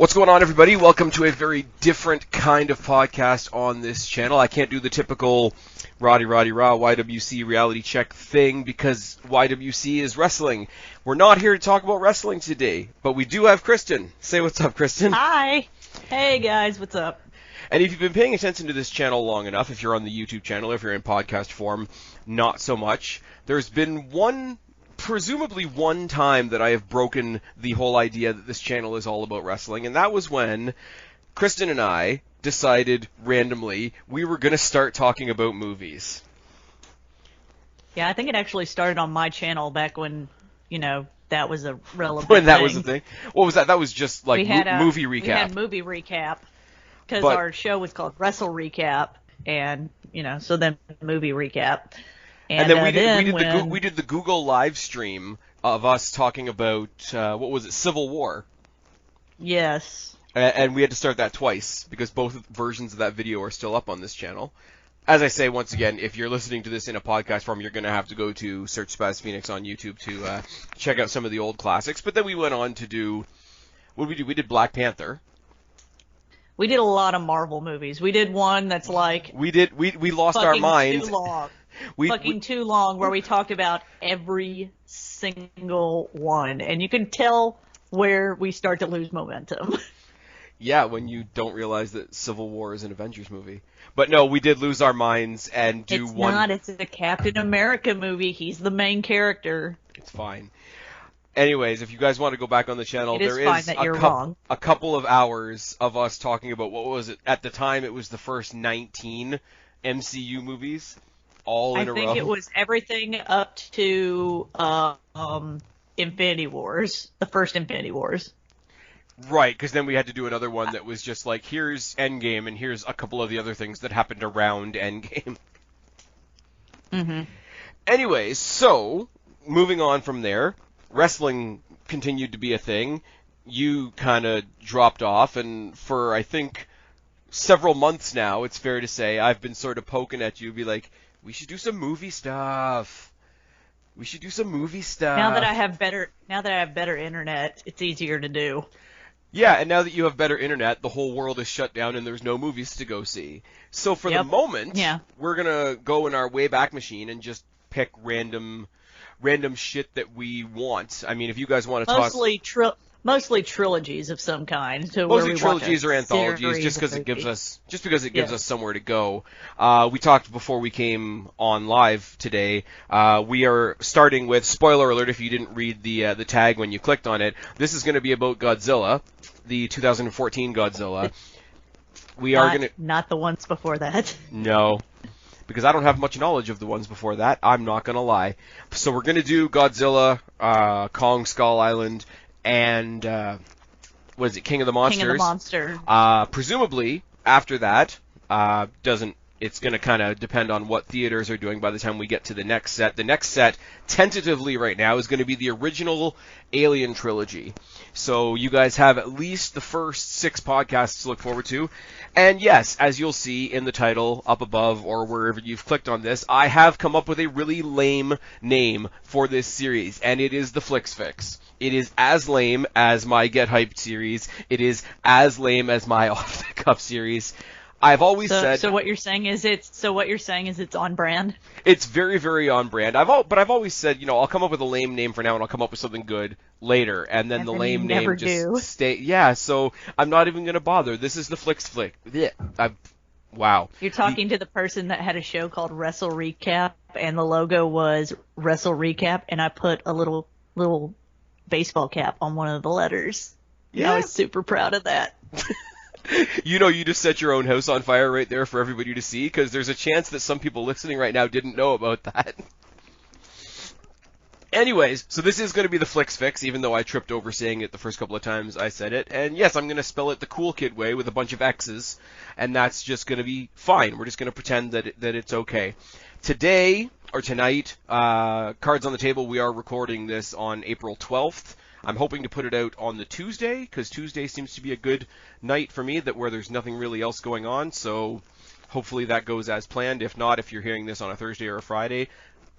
What's going on, everybody? Welcome to a very different kind of podcast on this channel. I can't do the typical rah YWC reality check thing because YWC is wrestling. We're not here to talk about wrestling today, but we do have Kristen. Say what's up, Kristen. Hi. Hey, guys. What's up? And if you've been paying attention to this channel long enough, if you're on the YouTube channel, if you're in podcast form, not so much. There's been presumably one time that I have broken the whole idea that this channel is all about wrestling, and that was when Kristen and I decided randomly we were going to start talking about movies. Yeah, I think it actually started on my channel back when, that was a relevant When that thing. was a thing? What was that? That was just like movie recap. We had movie recap because our show was called Wrestle Recap, and, so then movie recap. And then we did the Google live stream of us talking about, what was it, Civil War. Yes. And we had to start that twice, because both versions of that video are still up on this channel. As I say, once again, if you're listening to this in a podcast form, you're going to have to go to search Spaz Phoenix on YouTube to check out some of the old classics. But then we went on to do, what did we do? We did Black Panther. We did a lot of Marvel movies. We did one that's like... We lost our minds. Too long. Too long, where we talked about every single one, and you can tell where we start to lose momentum. Yeah, when you don't realize that Civil War is an Avengers movie. But no, we did lose our minds and do one... It's not, it's a Captain America movie. He's the main character. It's fine. Anyways, if you guys want to go back on the channel, there is a couple of hours of us talking about, what was it? At the time, it was the first 19 MCU movies. All in a row. I think it was everything up to Infinity Wars, the first Infinity Wars. Right, because then we had to do another one that was just like, here's Endgame, and here's a couple of the other things that happened around Endgame. Mm-hmm. Anyways, so, moving on from there, wrestling continued to be a thing. You kind of dropped off, and for, I think, several months now, it's fair to say, I've been sort of poking at you, be like, we should do some movie stuff. We should do some movie stuff. Now that I have better internet, it's easier to do. Yeah, and now that you have better internet, the whole world is shut down and there's no movies to go see. So for the moment, we're gonna go in our Wayback Machine and just pick random shit that we want. I mean, if you guys want to talk... Mostly trilogies of some kind. So mostly trilogies or anthologies, just because it gives us somewhere to go. We talked before we came on live today. We are starting with, spoiler alert if you didn't read the tag when you clicked on it. This is going to be about Godzilla, the 2014 Godzilla. Not the ones before that. No. Because I don't have much knowledge of the ones before that. I'm not going to lie. So we're going to do Godzilla, Kong Skull Island, and what is it, King of the Monsters? King of the Monster. Presumably, after that, it's going to kind of depend on what theaters are doing by the time we get to the next set. The next set, tentatively right now, is going to be the original Alien trilogy. So you guys have at least the first 6 podcasts to look forward to. And yes, as you'll see in the title up above or wherever you've clicked on this, I have come up with a really lame name for this series, and it is the Flix Fix. It is as lame as my Get Hyped series. It is as lame as my Off the Cuff series. I've always said. So what you're saying is it's on brand. It's very, very on brand. But I've always said, I'll come up with a lame name for now, and I'll come up with something good later, and then the lame name just stay. Yeah, so I'm not even gonna bother. This is the Flix Flick. Yeah, wow. You're talking to the person that had a show called Wrestle Recap, and the logo was Wrestle Recap, and I put a little baseball cap on one of the letters. Yeah, I was super proud of that. You just set your own house on fire right there for everybody to see, because there's a chance that some people listening right now didn't know about that. Anyways, so this is going to be the Flix Fix, even though I tripped over saying it the first couple of times I said it. And yes, I'm going to spell it the cool kid way with a bunch of X's, and that's just going to be fine. We're just going to pretend that it's okay. Today, or tonight, cards on the table, we are recording this on April 12th. I'm hoping to put it out on the Tuesday, because Tuesday seems to be a good night for me, where there's nothing really else going on, so hopefully that goes as planned. If not, if you're hearing this on a Thursday or a Friday,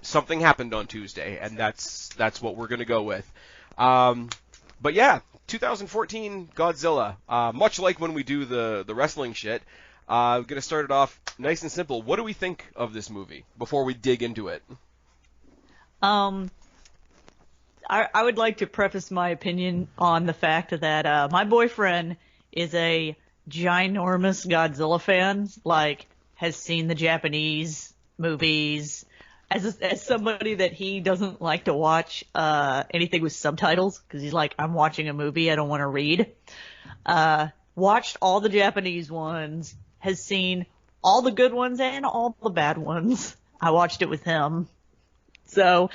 something happened on Tuesday, and that's what we're going to go with. But yeah, 2014 Godzilla. Much like when we do the wrestling shit, I'm going to start it off nice and simple. What do we think of this movie before we dig into it? I would like to preface my opinion on the fact that my boyfriend is a ginormous Godzilla fan, like, has seen the Japanese movies. As somebody that he doesn't like to watch anything with subtitles, because he's like, I'm watching a movie, I don't want to read. Watched all the Japanese ones, has seen all the good ones and all the bad ones. I watched it with him. So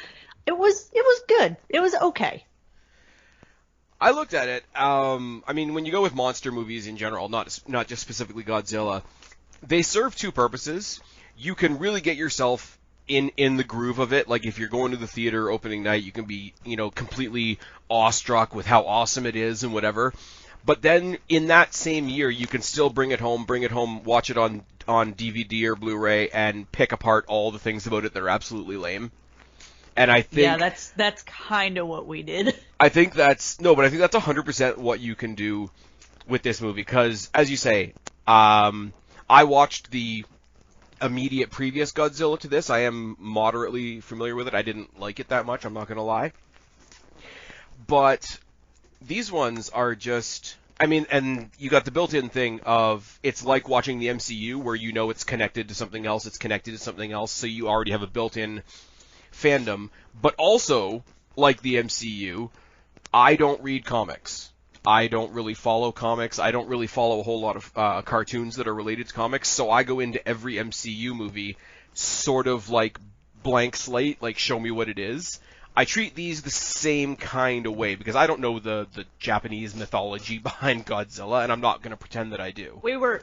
it was good. It was okay. I looked at it. I mean, when you go with monster movies in general, not just specifically Godzilla, they serve two purposes. You can really get yourself in the groove of it. Like, if you're going to the theater opening night, you can be, completely awestruck with how awesome it is and whatever. But then in that same year, you can still bring it home, watch it on DVD or Blu-ray, and pick apart all the things about it that are absolutely lame. And I think... Yeah, that's kind of what we did. I think that's 100% what you can do with this movie. Because, as you say, I watched the immediate previous Godzilla to this. I am moderately familiar with it. I didn't like it that much, I'm not going to lie. But these ones are just... I mean, and you got the built-in thing of, it's like watching the MCU, where you know it's connected to something else, so you already have a built-in fandom. But also, like the MCU, I don't read comics. I don't really follow comics. I don't really follow a whole lot of cartoons that are related to comics, so I go into every MCU movie sort of like blank slate, like show me what it is. I treat these the same kind of way, because I don't know the Japanese mythology behind Godzilla, and I'm not going to pretend that I do. Before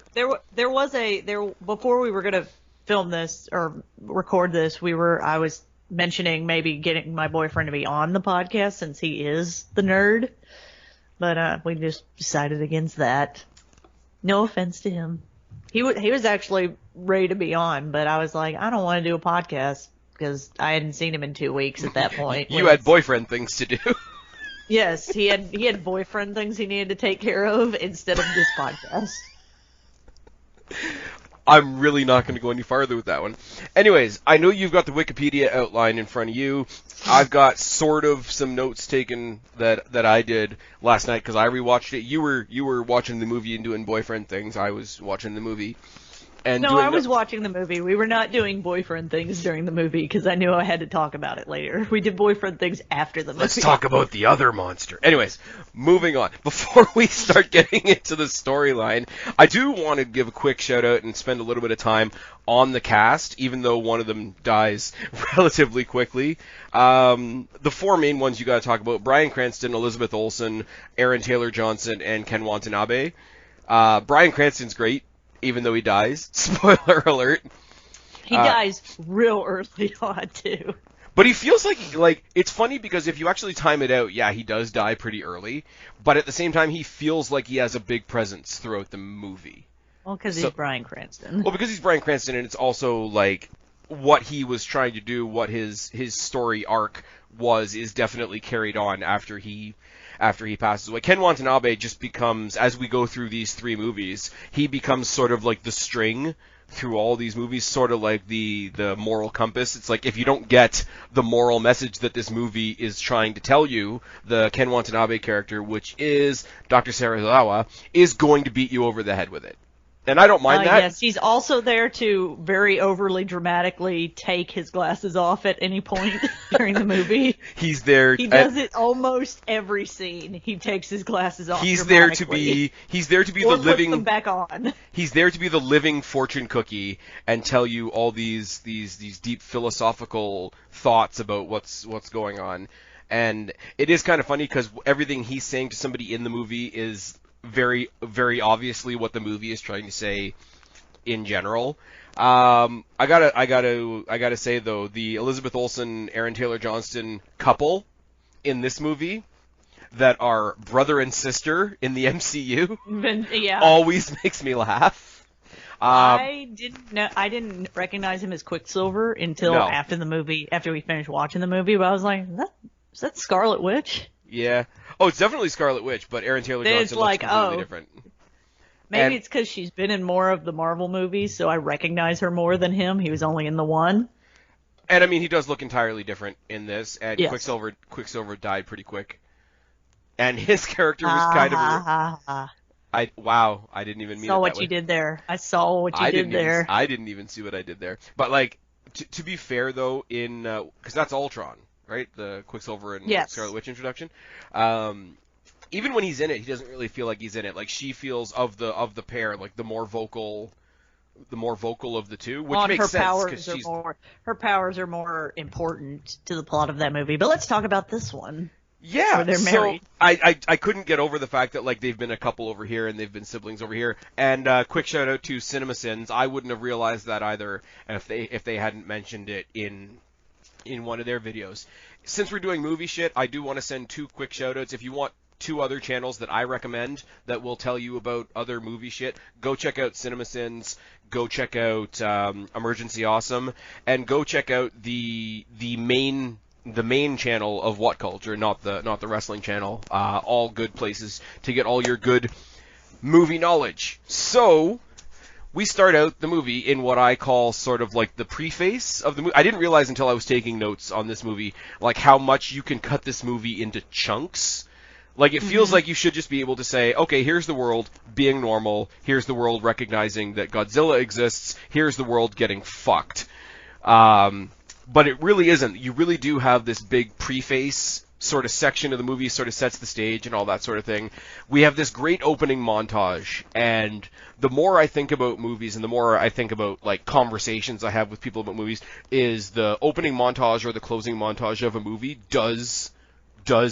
we were going to film this or record this, I was mentioning maybe getting my boyfriend to be on the podcast, since he is the nerd. But we just decided against that. No offense to him. He was actually ready to be on, but I was like, I don't want to do a podcast, because I hadn't seen him in 2 weeks at that point. You had boyfriend things to do. Yes, he had boyfriend things he needed to take care of instead of this podcast. I'm really not going to go any farther with that one. Anyways, I know you've got the Wikipedia outline in front of you. I've got sort of some notes taken that I did last night, because I rewatched it. You were watching the movie and doing boyfriend things. I was watching the movie. No, I was watching the movie. We were not doing boyfriend things during the movie, because I knew I had to talk about it later. We did boyfriend things after the movie. Let's talk about the other monster. Anyways, moving on. Before we start getting into the storyline, I do want to give a quick shout out and spend a little bit of time on the cast, even though one of them dies relatively quickly. The four main ones you got to talk about: Bryan Cranston, Elizabeth Olsen, Aaron Taylor Johnson, and Ken Watanabe. Bryan Cranston's great, even though he dies. Spoiler alert. He dies real early on, too. But he feels like it's funny, because if you actually time it out, yeah, he does die pretty early. But at the same time, he feels like he has a big presence throughout the movie. Well, because he's Bryan Cranston. Well, because he's Bryan Cranston, and it's also, like, what he was trying to do, what his story arc was, is definitely carried on after he passes away. Ken Watanabe just becomes, as we go through these three movies, he becomes sort of like the string through all these movies, sort of like the moral compass. It's like, if you don't get the moral message that this movie is trying to tell you, the Ken Watanabe character, which is Dr. Serizawa, is going to beat you over the head with it. And I don't mind that. Yes, he's also there to very overly dramatically take his glasses off at any point during the movie. He's there. He does it almost every scene. He takes his glasses off. He's there to be or the living. Puts them back on. He's there to be the living fortune cookie and tell you all these deep philosophical thoughts about what's going on. And it is kind of funny, because everything he's saying to somebody in the movie is very, very obviously what the movie is trying to say in general. I gotta say though, the Elizabeth Olsen, Aaron Taylor Johnson couple in this movie that are brother and sister in the MCU always makes me laugh. I didn't recognize him as Quicksilver until after the movie, after we finished watching the movie. But I was like, is that Scarlet Witch? Yeah. Oh, it's definitely Scarlet Witch, but Aaron Taylor Then Johnson it's looks like, completely different. Maybe it's because she's been in more of the Marvel movies, so I recognize her more than him. He was only in the one. And I mean, he does look entirely different in this, and Yes. Quicksilver died pretty quick. And his character was kind of wow, I didn't even mean it that way. Saw what you did there. I saw what you did there. I didn't even see what I did there. But like, to be fair though, in because that's Ultron, right? The Quicksilver and Scarlet Witch introduction. Even when he's in it, he doesn't really feel like he's in it. Like she feels of the pair, like the more vocal of the two, which makes sense because her powers are more important to the plot of that movie. But let's talk about this one. Yeah, where they're married. So I couldn't get over the fact that like they've been a couple over here and they've been siblings over here. And quick shout out to CinemaSins. I wouldn't have realized that either if they hadn't mentioned it in one of their videos. Since we're doing movie shit, I do want to send 2 quick shout outs. If you want 2 other channels that I recommend that will tell you about other movie shit, go check out CinemaSins, go check out Emergency Awesome, and go check out the main channel of What Culture, not the wrestling channel. All good places to get all your good movie knowledge. So we start out the movie in what I call sort of like the preface of the movie. I didn't realize until I was taking notes on this movie like how much you can cut this movie into chunks. Like, it feels like you should just be able to say, okay, here's the world being normal, here's the world recognizing that Godzilla exists, here's the world getting fucked. But it really isn't. You really do have this big preface sort of section of the movie, sort of sets the stage and all that sort of thing. We have this great opening montage, and the more I think about movies and the more I think about, like, conversations I have with people about movies, is the opening montage or the closing montage of a movie does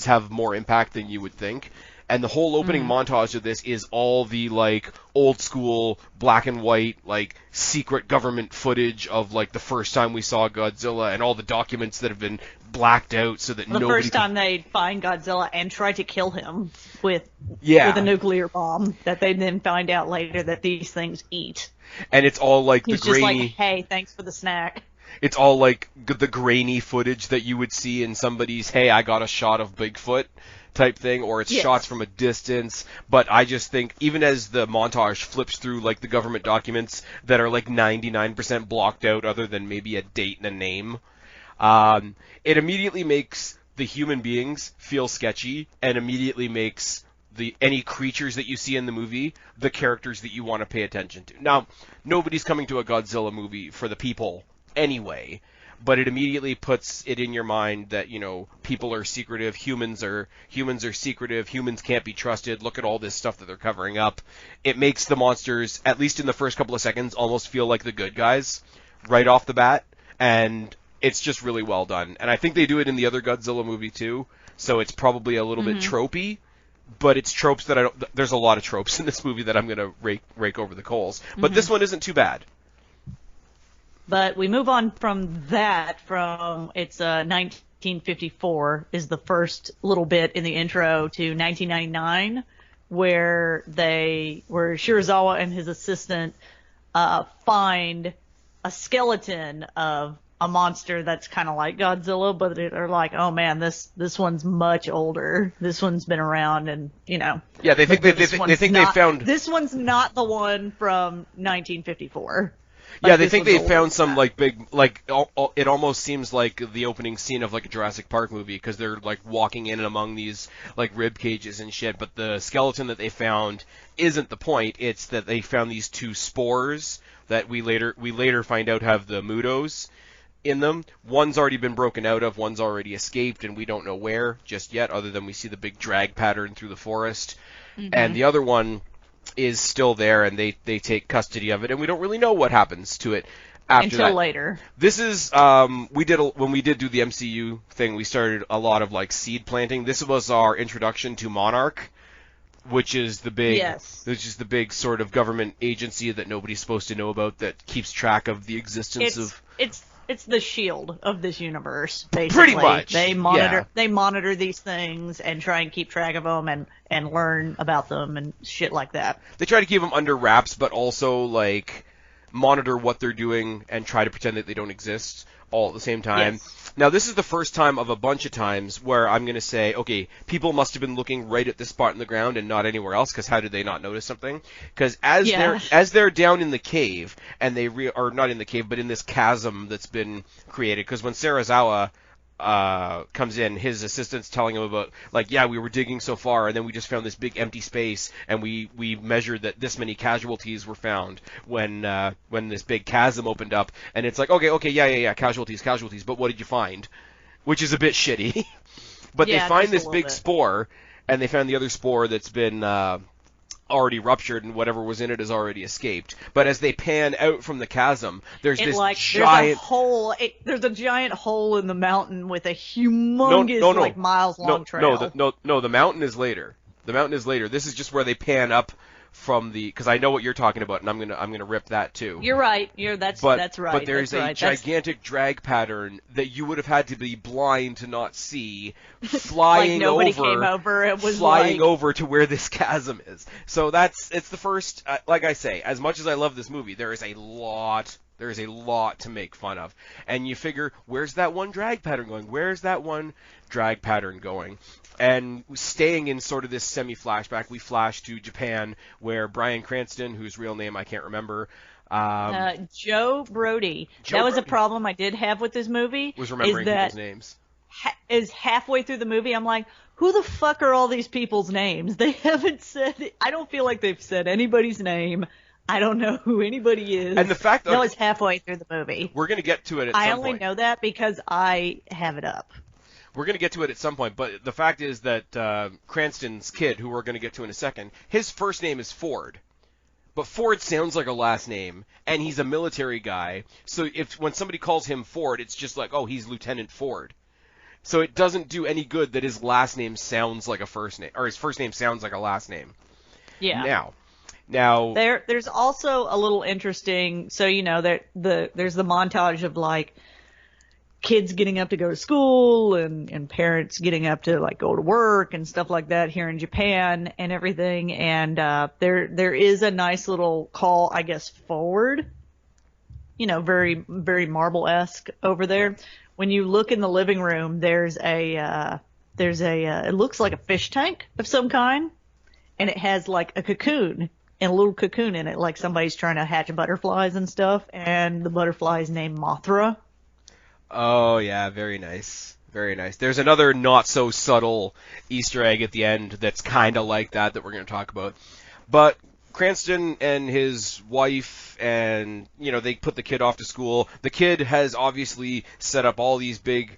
have more impact than you would think. And the whole opening montage of this is all the, like, old school, black and white, like, secret government footage of, like, the first time we saw Godzilla and all the documents that have been blacked out so that nobody... The first time they find Godzilla and try to kill him with a nuclear bomb that they then find out later that these things eat. And it's all, like, He's the grainy... just like, hey, thanks for the snack. It's all, like, the grainy footage that you would see in somebody's, hey, I got a shot of Bigfoot type thing, or it's shots from a distance. But I just think, even as the montage flips through, like, the government documents that are, like, 99% blocked out other than maybe a date and a name, it immediately makes the human beings feel sketchy and immediately makes any creatures that you see in the movie the characters that you want to pay attention to. Now, nobody's coming to a Godzilla movie for the people anyway, but it immediately puts it in your mind that, you know, people are secretive, humans are secretive, humans can't be trusted, look at all this stuff that they're covering up. It makes the monsters, at least in the first couple of seconds, almost feel like the good guys right off the bat, and it's just really well done. And I think they do it in the other Godzilla movie too, so it's probably a little bit tropey, but it's tropes that there's a lot of tropes in this movie that I'm going to rake over the coals. But this one isn't too bad. But we move on from that, it's 1954 is the first little bit in the intro to 1999, where Shirazawa and his assistant find a skeleton of a monster that's kind of like Godzilla, but they're like, oh man, this one's much older. This one's been around, and you know. Yeah, they think they found. This one's not the one from 1954. Yeah, they think they found some, like, big, like, it almost seems like the opening scene of, like, a Jurassic Park movie, because they're, like, walking in and among these, like, rib cages and shit, but the skeleton that they found isn't the point. It's that they found these 2 spores that we later find out have the Mutos in them. One's already been broken out of, one's already escaped, and we don't know where just yet, other than we see the big drag pattern through the forest. And the other one is still there, and they take custody of it, and we don't really know what happens to it after until later. This is when we did do the MCU thing, we started a lot of, like, seed planting. This was our introduction to Monarch, which is the big sort of government agency that nobody's supposed to know about that keeps track of the existence of. It's the SHIELD of this universe, basically. Pretty much. They monitor these things and try and keep track of them and learn about them and shit like that. They try to keep them under wraps, but also, like, monitor what they're doing and try to pretend that they don't exist all at the same time. Yes. Now, this is the first time of a bunch of times where I'm going to say, okay, people must have been looking right at this spot in the ground and not anywhere else, because how did they not notice something? Because as they're down in the cave, and or not in the cave, but in this chasm that's been created, because when Serizawa comes in, his assistant's telling him about, like, yeah, we were digging so far, and then we just found this big empty space, and we measured that this many casualties were found when this big chasm opened up, and it's like, okay, yeah, casualties, but what did you find? Which is a bit shitty. But they find this big spore, and they found the other spore that's been already ruptured, and whatever was in it has already escaped. But as they pan out from the chasm, there's this giant hole. There's a giant hole in the mountain with a humongous, miles long trail. No, the mountain is later. This is just where they pan up from the, because I know what you're talking about, and I'm gonna rip that too. You're right. That's right. But there's a gigantic drag pattern that you would have had to be blind to not see, flying like nobody came over. It was flying over to where this chasm is. So it's the first. Like I say, as much as I love this movie, there is a lot to make fun of. And you figure, where's that one drag pattern going? And staying in sort of this semi-flashback, we flash to Japan, where Bryan Cranston, whose real name I can't remember, Joe Brody. That was a problem I did have with this movie. Was remembering people's names. Is halfway through the movie, I'm like, who the fuck are all these people's names? They haven't said. I don't feel like they've said anybody's name. I don't know who anybody is. And the fact that it's halfway through the movie. We're gonna get to it at some point. I only know that because I have it up. We're going to get to it at some point, but the fact is that Cranston's kid, who we're going to get to in a second, his first name is Ford. But Ford sounds like a last name, and he's a military guy, so when somebody calls him Ford, it's just like, oh, he's Lieutenant Ford. So it doesn't do any good that his last name sounds like a first name, or his first name sounds like a last name. Yeah. Now there's also a little interesting, so there's the montage of like kids getting up to go to school and parents getting up to like go to work and stuff like that here in Japan and everything. And there is a nice little call, I guess, forward, very, very Marvel-esque over there. When you look in the living room, there's a it looks like a fish tank of some kind, and it has like a cocoon and a little cocoon in it, like somebody's trying to hatch butterflies and stuff, and the butterfly is named Mothra. Oh, yeah, very nice. Very nice. There's another not-so-subtle Easter egg at the end that's kind of like that we're going to talk about. But Cranston and his wife, and, they put the kid off to school. The kid has obviously set up all these big,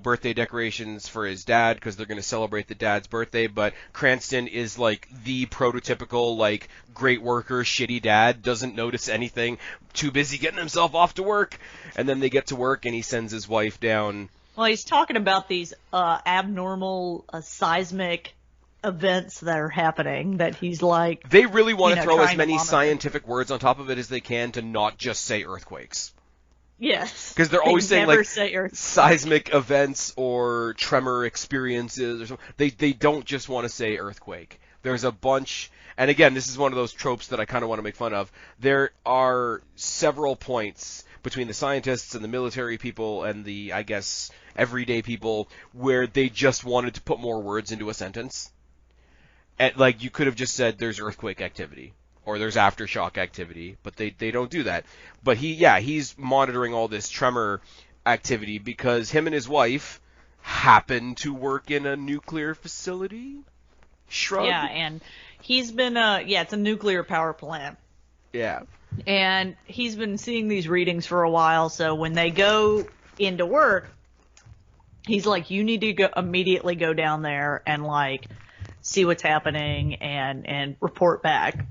birthday decorations for his dad, because they're going to celebrate the dad's birthday, but Cranston is, like, the prototypical, like, great worker, shitty dad, doesn't notice anything, too busy getting himself off to work, and then they get to work, and he sends his wife down. Well, he's talking about these abnormal seismic events that are happening, that he's like... They really want to throw as many scientific words on top of it as they can to not just say earthquakes. Yes. Because they're always saying, like, seismic events or tremor experiences or something. They don't just want to say earthquake. There's a bunch, and again, this is one of those tropes that I kind of want to make fun of. There are several points between the scientists and the military people and the, I guess, everyday people where they just wanted to put more words into a sentence. And, like, you could have just said there's earthquake activity. Or there's aftershock activity, but they don't do that. But he's monitoring all this tremor activity because him and his wife happen to work in a nuclear facility. Shrug. Yeah, and he's been it's a nuclear power plant. Yeah. And he's been seeing these readings for a while, so when they go into work, he's like, you need to immediately go down there and like see what's happening and report back.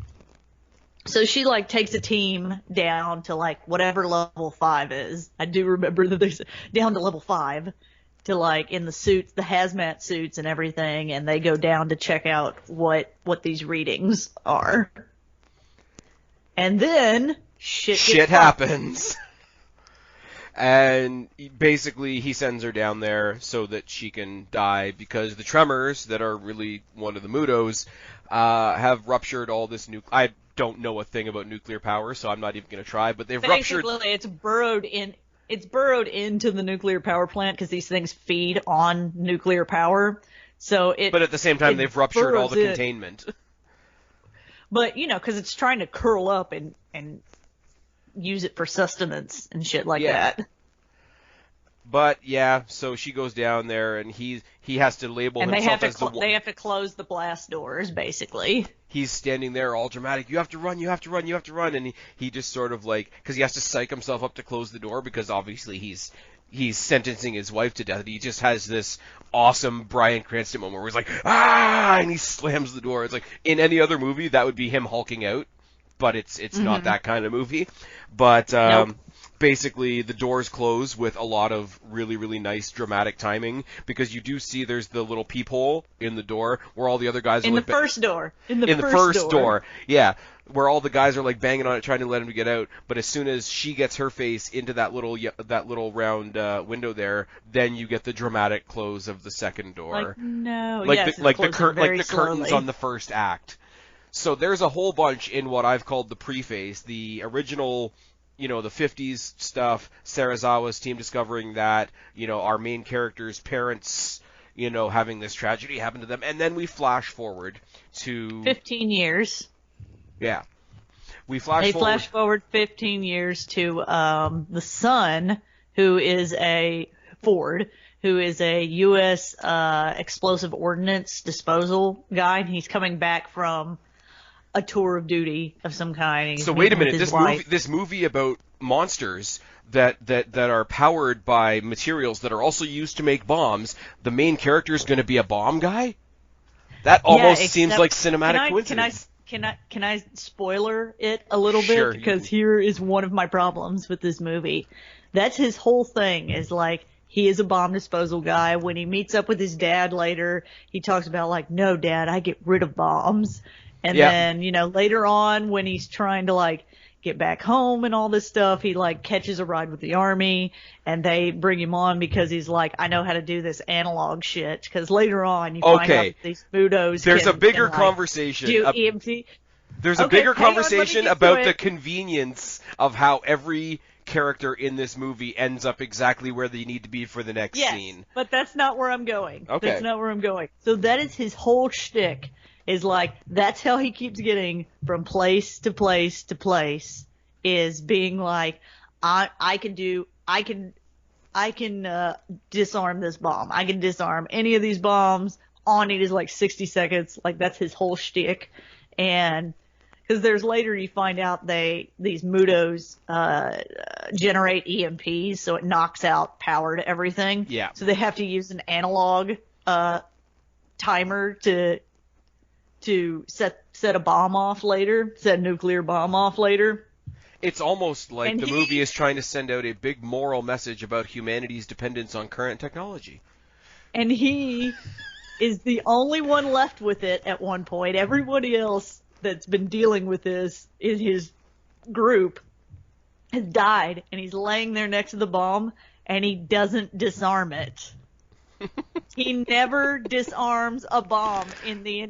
So she, like, takes a team down to, like, whatever level 5 is. I do remember that they said down to level 5 to, like, in the suits, the hazmat suits and everything, and they go down to check out what these readings are. And then shit happens. And basically he sends her down there so that she can die because the tremors that are really one of the Mudos have ruptured all this don't know a thing about nuclear power, so I'm not even going to try. But they've Basically, ruptured. it's burrowed in. It's burrowed into the nuclear power plant because these things feed on nuclear power. So it. But at the same time, they've ruptured all the burrows in. containment. But because it's trying to curl up and use it for sustenance and shit like that. But yeah, so she goes down there, and he has to label And himself as they have to close the blast doors, basically. He's standing there all dramatic. You have to run, you have to run, you have to run, and he just sort of like, because he has to psych himself up to close the door, because obviously he's sentencing his wife to death. He just has this awesome Bryan Cranston moment where he's like, ah, and he slams the door. It's like in any other movie that would be him hulking out, but it's not that kind of movie. But Nope. Basically the doors close with a lot of really, really nice dramatic timing, because you do see there's the little peephole in the door where all the other guys In are the first door. In the first door. Yeah, where all the guys are like banging on it trying to let him to get out, but as soon as she gets her face into that little round window there, then you get the dramatic close of the second door. Like, no. Like yes, the curtains slowly. on the first act. So there's a whole bunch in what I've called the preface, the original, the 50s stuff, Sarazawa's team discovering that, our main character's parents, having this tragedy happen to them, and then we flash forward to 15 years. Yeah. They flash forward 15 years to the son, who is a Ford, who is a U.S. explosive ordnance disposal guy, and he's coming back from a tour of duty of some kind. So wait a minute, this movie about monsters that are powered by materials that are also used to make bombs, the main character is going to be a bomb guy? That almost seems like cinematic coincidence. Can I spoiler it a little Sure, bit? Because here is one of my problems with this movie. That's his whole thing, is like, he is a bomb disposal guy. When he meets up with his dad later, he talks about like, no, Dad, I get rid of bombs. And then, later on when he's trying to like get back home and all this stuff, he like catches a ride with the army, and they bring him on because he's like, I know how to do this analog shit. Because later on you find out that these Mudos There's a bigger can, conversation. Do EMT. There's a bigger conversation about the convenience of how every character in this movie ends up exactly where they need to be for the next scene. But that's not where I'm going. Okay. That's not where I'm going. So that is his whole shtick. Is like, that's how he keeps getting from place to place to place, is being like, I can disarm this bomb. I can disarm any of these bombs. All I need is like 60 seconds. Like, that's his whole shtick. And because there's later you find out these Mudos generate EMPs, so it knocks out power to everything. Yeah. So they have to use an analog timer to set a bomb off later, set a nuclear bomb off later. It's almost like the movie is trying to send out a big moral message about humanity's dependence on current technology. And he is the only one left with it at one point. Everybody else that's been dealing with this in his group has died, and he's laying there next to the bomb, and he doesn't disarm it. He never disarms a bomb in the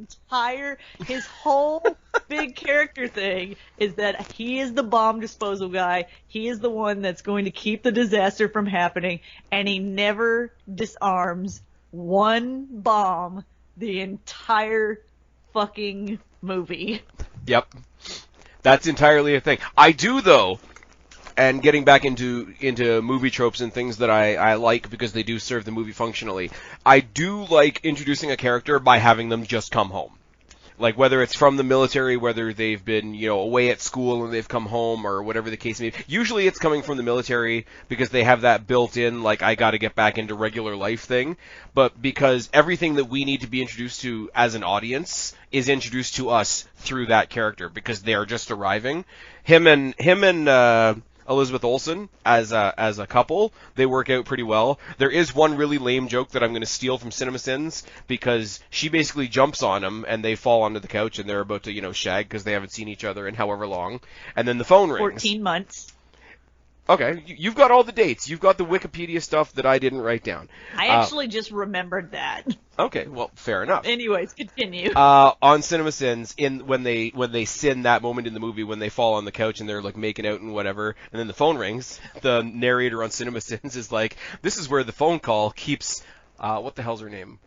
his whole big character thing is that he is the bomb disposal guy. He is the one that's going to keep the disaster from happening, and he never disarms one bomb the entire fucking movie. Yep. That's entirely a thing. I do, though, and getting back into movie tropes and things that I like because they do serve the movie functionally, I do like introducing a character by having them just come home. Like, whether it's from the military, whether they've been, away at school and they've come home, or whatever the case may be. Usually it's coming from the military because they have that built-in, like, I gotta get back into regular life thing. But because everything that we need to be introduced to as an audience is introduced to us through that character, because they are just arriving. Him and Elizabeth Olsen as a couple, they work out pretty well. There is one really lame joke that I'm going to steal from CinemaSins, because she basically jumps on him and they fall onto the couch and they're about to shag because they haven't seen each other in however long, and then the phone rings. 14 months. Okay, you've got all the dates. You've got the Wikipedia stuff that I didn't write down. I actually just remembered that. Okay, well, fair enough. Anyways, continue. On CinemaSins, when they sin that moment in the movie when they fall on the couch and they're like making out and whatever, and then the phone rings, the narrator on CinemaSins is like, "This is where the phone call keeps what the hell's her name?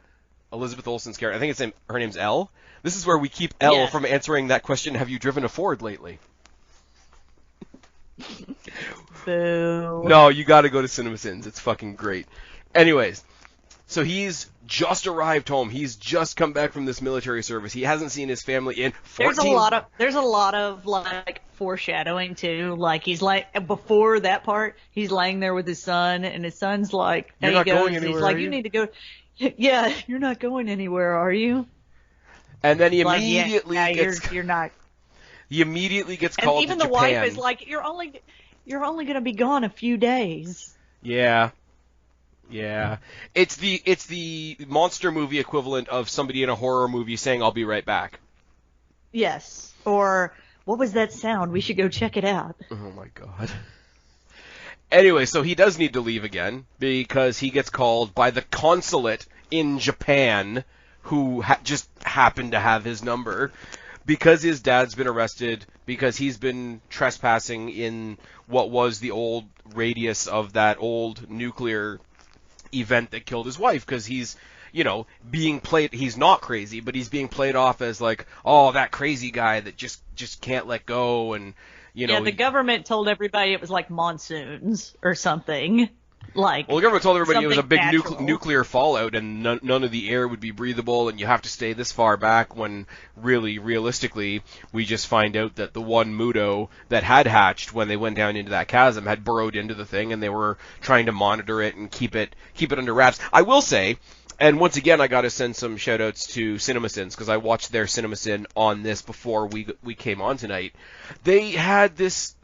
Elizabeth Olsen's character. I think her name's Elle. This is where we keep Elle from answering that question, have you driven a Ford lately?" Boo. No, you got to go to CinemaSins. It's fucking great. Anyways, so he's just arrived home. He's just come back from this military service. He hasn't seen his family in 14... There's a lot of like foreshadowing too. Like he's like before that part, he's laying there with his son, and his son's like, "You're not going anywhere." He's like, "You need to go." Yeah, you're not going anywhere, are you? And then he like, immediately you're not. He immediately gets called to Japan. And even the wife is like, "You're only going to be gone a few days." Yeah. Yeah. It's the monster movie equivalent of somebody in a horror movie saying, "I'll be right back." Yes. Or, what was that sound? We should go check it out. Oh my god. Anyway, so he does need to leave again because he gets called by the consulate in Japan, who just happened to have his number, because his dad's been arrested, because he's been trespassing in what was the old radius of that old nuclear event that killed his wife, because he's, being played, he's not crazy, but he's being played off as like, oh, that crazy guy that just can't let go, and, the government told everybody it was like monsoons or something. Well, the government told everybody it was a big nuclear fallout, and none of the air would be breathable, and you have to stay this far back, when realistically, we just find out that the one Mudo that had hatched when they went down into that chasm had burrowed into the thing, and they were trying to monitor it and keep it under wraps. I will say, and once again, I got to send some shout-outs to CinemaSins, because I watched their CinemaSin on this before we came on tonight. They had this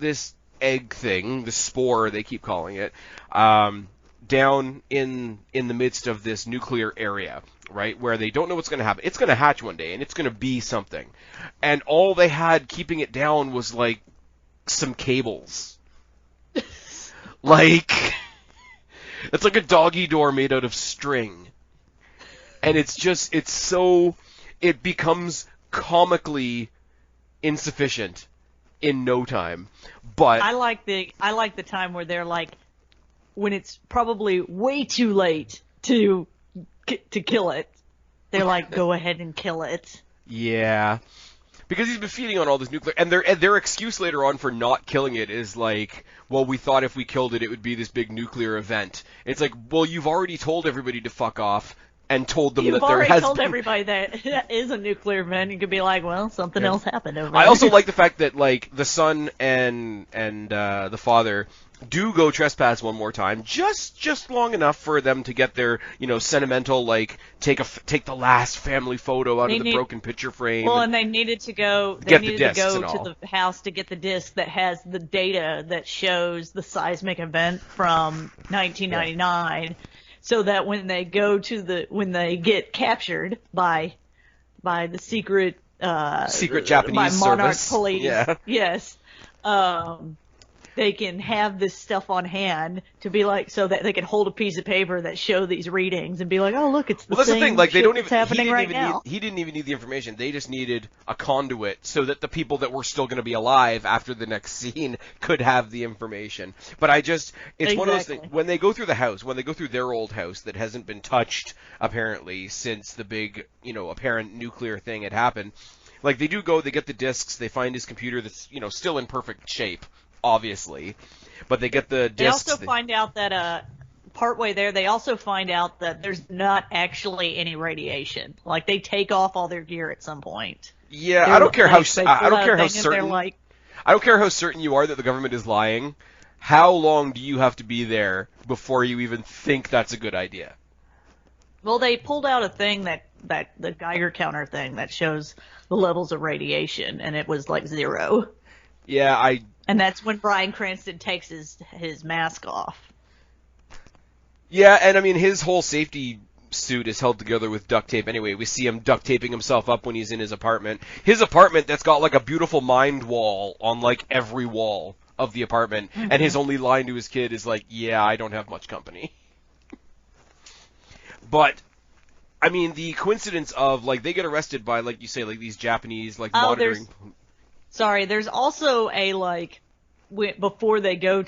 egg thing, the spore they keep calling it, down in the midst of this nuclear area, right, where they don't know what's going to happen. It's going to hatch one day, and it's going to be something. And all they had keeping it down was, like, some cables. Like, it's like a doggy door made out of string. And it becomes comically insufficient in no time. But I like the time where they're like, when it's probably way too late to kill it, they're like, go ahead and kill it. Yeah, because he's been feeding on all this nuclear, and their excuse later on for not killing it is like, well, we thought if we killed it, it would be this big nuclear event. It's like, well, you've already told everybody to fuck off. And told them that there has You've already told everybody that it is a nuclear event. You could be like, well, something else happened over there. I also like the fact that, like, the son and the father do go trespass one more time, just long enough for them to get their, sentimental, like, take the last family photo out of the broken picture frame. Well, and they needed to go to the house to get the disc that has the data that shows the seismic event from 1999. Yeah. So that when they get captured by the secret Japanese by Monarch service. Police, yes, they can have this stuff on hand to be like, so that they can hold a piece of paper that show these readings and be like, oh, look, it's the same thing. Like, they don't even happening right now. He didn't even need the information. They just needed a conduit so that the people that were still going to be alive after the next scene could have the information. But it's one of those things. When they go through the house, when they go through their old house that hasn't been touched apparently since the big, apparent nuclear thing had happened. Like, they get the discs, they find his computer that's, still in perfect shape. Obviously, but they get the discs. They also find out that partway there, they also find out that there's not actually any radiation. Like, they take off all their gear at some point. Yeah, I don't care how certain. I don't care how certain you are that the government is lying. How long do you have to be there before you even think that's a good idea? Well, they pulled out a thing that the Geiger counter thing that shows the levels of radiation, and it was like 0. Yeah, And that's when Bryan Cranston takes his mask off. Yeah, and I mean, his whole safety suit is held together with duct tape anyway. We see him duct taping himself up when he's in his apartment. His apartment that's got like a beautiful mind wall on like every wall of the apartment, and his only line to his kid is like, "Yeah, I don't have much company." But I mean, the coincidence of like they get arrested by, like you say, like these Japanese like monitoring. There's also a like before they go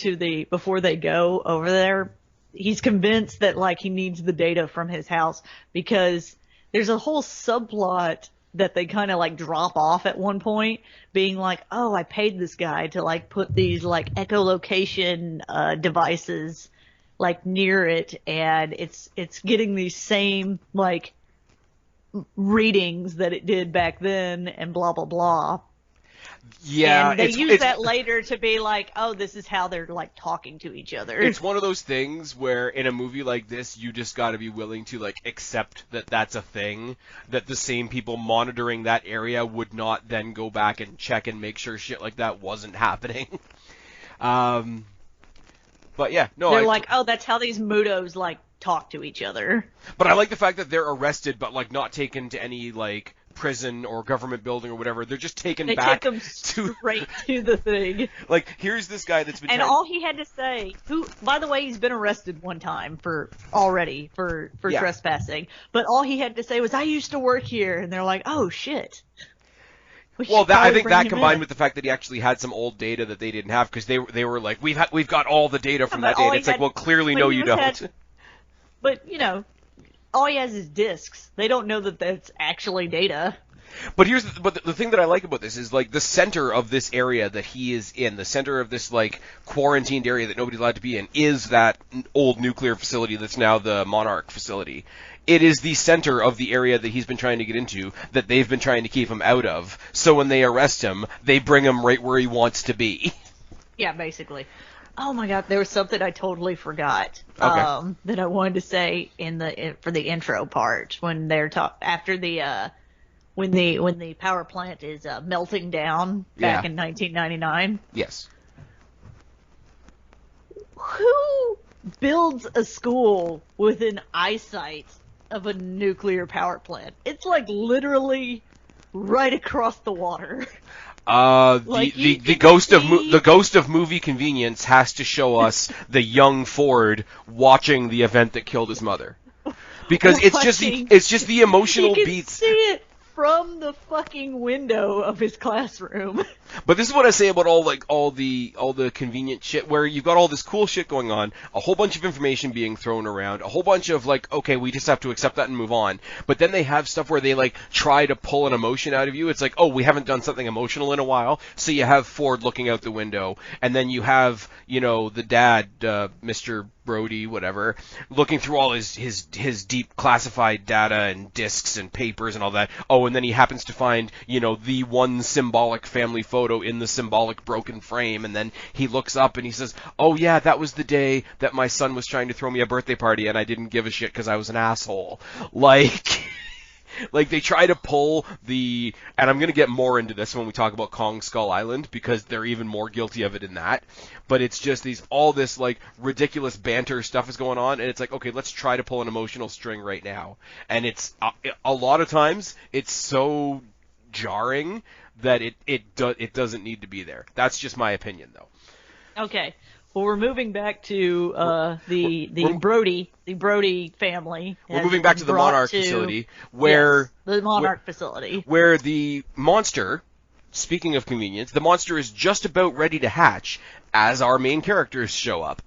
over there, he's convinced that like he needs the data from his house because there's a whole subplot that they kind of like drop off at one point, being like, oh, I paid this guy to like put these like echolocation devices like near it, and it's getting these same like readings that it did back then, and blah blah blah. Yeah, and they use that later to be like, oh, this is how they're like talking to each other. It's one of those things where in a movie like this, you just got to be willing to like accept that that's a thing, that the same people monitoring that area would not then go back and check and make sure shit like that wasn't happening. But yeah, no, they're like, oh, that's how these mudos like talk to each other. But I like the fact that they're arrested, but like not taken to any like prison or government building or whatever. They're just taken back. They take them straight to the thing. Like, here's this guy that's been. And all he had to say, who, by the way, he's been arrested one time for trespassing. But all he had to say was, "I used to work here," and they're like, "Oh shit." Well, I think that combined with the fact that he actually had some old data that they didn't have, because they were like, we've got all the data from that data. It's like, well, clearly no, you don't. But you know, all he has is discs. They don't know that that's actually data. But the thing that I like about this is like the center of this area that he is in, the center of this like quarantined area that nobody's allowed to be in, is that old nuclear facility that's now the Monarch facility. It is the center of the area that he's been trying to get into, that they've been trying to keep him out of. So when they arrest him, they bring him right where he wants to be. Yeah, basically. Oh my God, there was something I totally forgot that I wanted to say for the intro part when they're when the power plant is melting down back in 1999. Yes. Who builds a school within eyesight of a nuclear power plant? It's like literally right across the water. The ghost of movie convenience has to show us the young Ford watching the event that killed his mother, because it's just the emotional beats. See it from the fucking window of his classroom. But this is what I say about all the convenient shit, where you've got all this cool shit going on, a whole bunch of information being thrown around, a whole bunch of like, okay, we just have to accept that and move on. But then they have stuff where they like try to pull an emotion out of you. It's like, oh, we haven't done something emotional in a while, so you have Ford looking out the window, and then you have, you know, the dad, Mr. Brody, whatever, looking through all his deep classified data and discs and papers and all that. Oh, and then he happens to find, you know, the one symbolic family photo in the symbolic broken frame, and then he looks up and he says, oh yeah, that was the day that my son was trying to throw me a birthday party and I didn't give a shit because I was an asshole. Like... Like, they try to pull the... And I'm going to get more into this when we talk about Kong Skull Island, because they're even more guilty of it in that. But it's just all this, like, ridiculous banter stuff is going on, and it's like, okay, let's try to pull an emotional string right now. And it's... a lot of times, it's so jarring that it doesn't need to be there. That's just my opinion, though. Okay. Well, we're moving back to the Brody family. We're moving back to the Monarch facility, where the Monarch facility, where the monster. Speaking of convenience, the monster is just about ready to hatch as our main characters show up.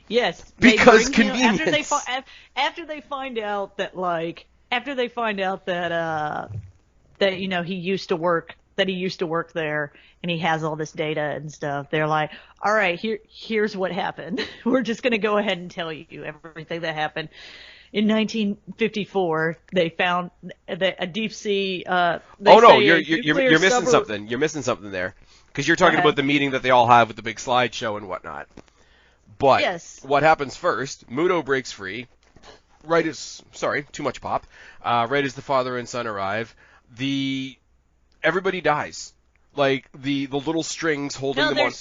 Yes, because convenience. After they find out that that you know he used to work there, and he has all this data and stuff. They're like, all right, here's what happened. We're just going to go ahead and tell you everything that happened. In 1954, they found a deep sea... you're missing something. You're missing something there. Because you're talking about the meeting that they all have with the big slideshow and whatnot. But what happens first, Muto breaks free. Too much pop. Right as the father and son arrive, everybody dies. Like, the little strings holding them on...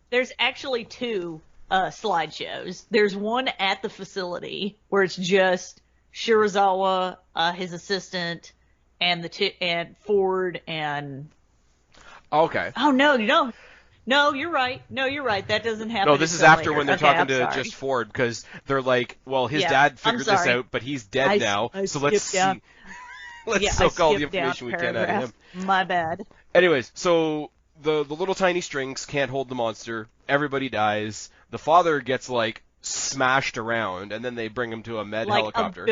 There's actually two slideshows. There's one at the facility where it's just Shirazawa, his assistant, and Ford and... Okay. Oh, no. No, you're right. That doesn't happen. No, this is until after later. when they're Okay, talking I'm to sorry. Just Ford, because they're like, well, his Yeah, dad I'm figured this sorry. out, but he's dead now, I so let's skipped down. see. Let's Yeah, soak I all the skipped down information we can out of him. My bad. Anyways, so the little tiny strings can't hold the monster. Everybody dies. The father gets like smashed around, and then they bring him to a med helicopter.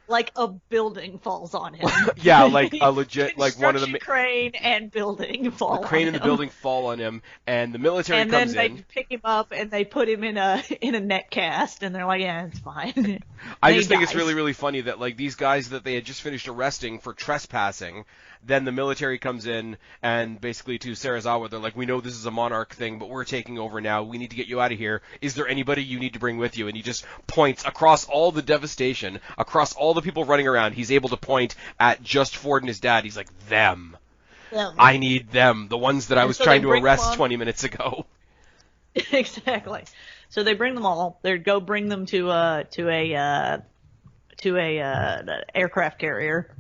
Like a building falls on him. Yeah, like a legit, like one of the crane and building fall on him. the crane and the building fall on him, and the military and comes then in. they pick him up and they put him in a net cast, and they're like, yeah, it's fine. I just think it's really, really funny that like these guys that they had just finished arresting for trespassing, then the military comes in and basically to Sarazawa, they're like, we know this is a monarch thing, but we're taking over now. We need to get you out of here. Is there anybody you need to bring with you? And he just points across all the devastation, across all the people running around. He's able to point at Just Ford and his dad. He's like, them. I need them. The ones that I was trying to arrest 20 minutes ago. Exactly. So they bring them all. They go bring them to a aircraft carrier.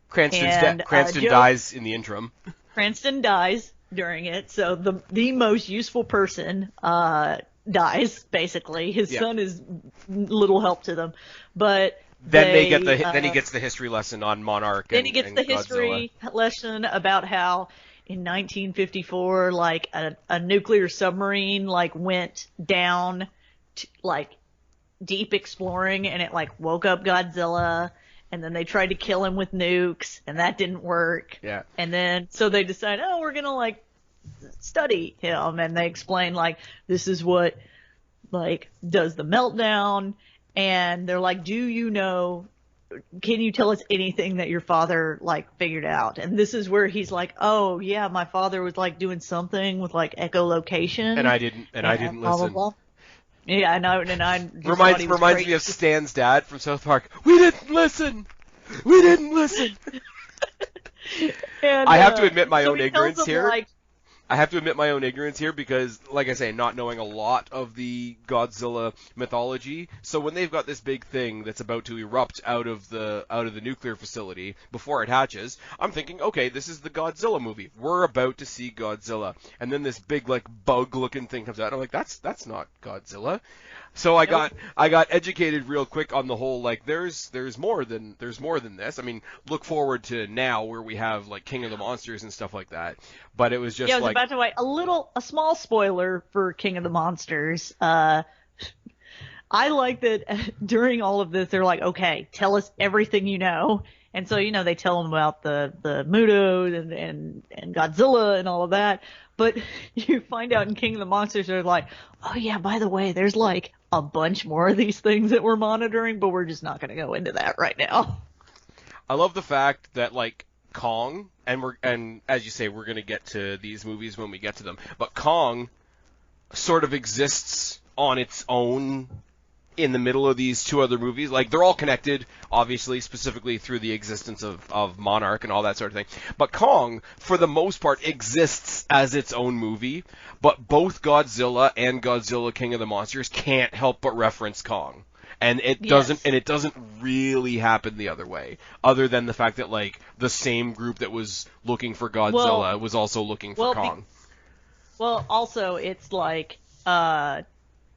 Cranston dies in the interim. Cranston dies during it, so the most useful person dies basically. His son is little help to them, but then then he gets the history lesson on Monarch. Then he gets the Godzilla. history lesson about how in 1954, like a nuclear submarine like went down, like deep exploring, and it like woke up Godzilla. And then they tried to kill him with nukes, and that didn't work. Yeah. And then, so they decide, oh, we're gonna, like, study him. And they explain, like, this is what, like, does the meltdown. And they're like, can you tell us anything that your father, like, figured out? And this is where he's like, oh, yeah, my father was, like, doing something with, like, echolocation. And I didn't listen. Blah, blah. Yeah, I know, and I just reminds me of Stan's dad from South Park. We didn't listen. And, I have to admit my own ignorance here. I have to admit my own ignorance here because, like I say, not knowing a lot of the Godzilla mythology. So when they've got this big thing that's about to erupt out of the nuclear facility before it hatches, I'm thinking, okay, this is the Godzilla movie. We're about to see Godzilla, and then this big like bug-looking thing comes out. And I'm like, that's not Godzilla. So I got educated real quick on the whole, like, there's more than this. I mean, look forward to now where we have like King of the Monsters and stuff like that. But it was just about to wait a small spoiler for King of the Monsters. I like that during all of this they're like, okay, tell us everything you know. And so, they tell them about the Mutos and Godzilla and all of that. But you find out in King of the Monsters, they're like, oh yeah, by the way, there's like a bunch more of these things that we're monitoring, but we're just not going to go into that right now. I love the fact that like Kong, and as you say, we're going to get to these movies when we get to them, but Kong sort of exists on its own in the middle of these two other movies. Like, they're all connected, obviously, specifically through the existence of Monarch and all that sort of thing. But Kong, for the most part, exists as its own movie, but both Godzilla and Godzilla King of the Monsters can't help but reference Kong. And it doesn't really happen the other way, other than the fact that, like, the same group that was looking for Godzilla was also looking for Kong. Also, it's like,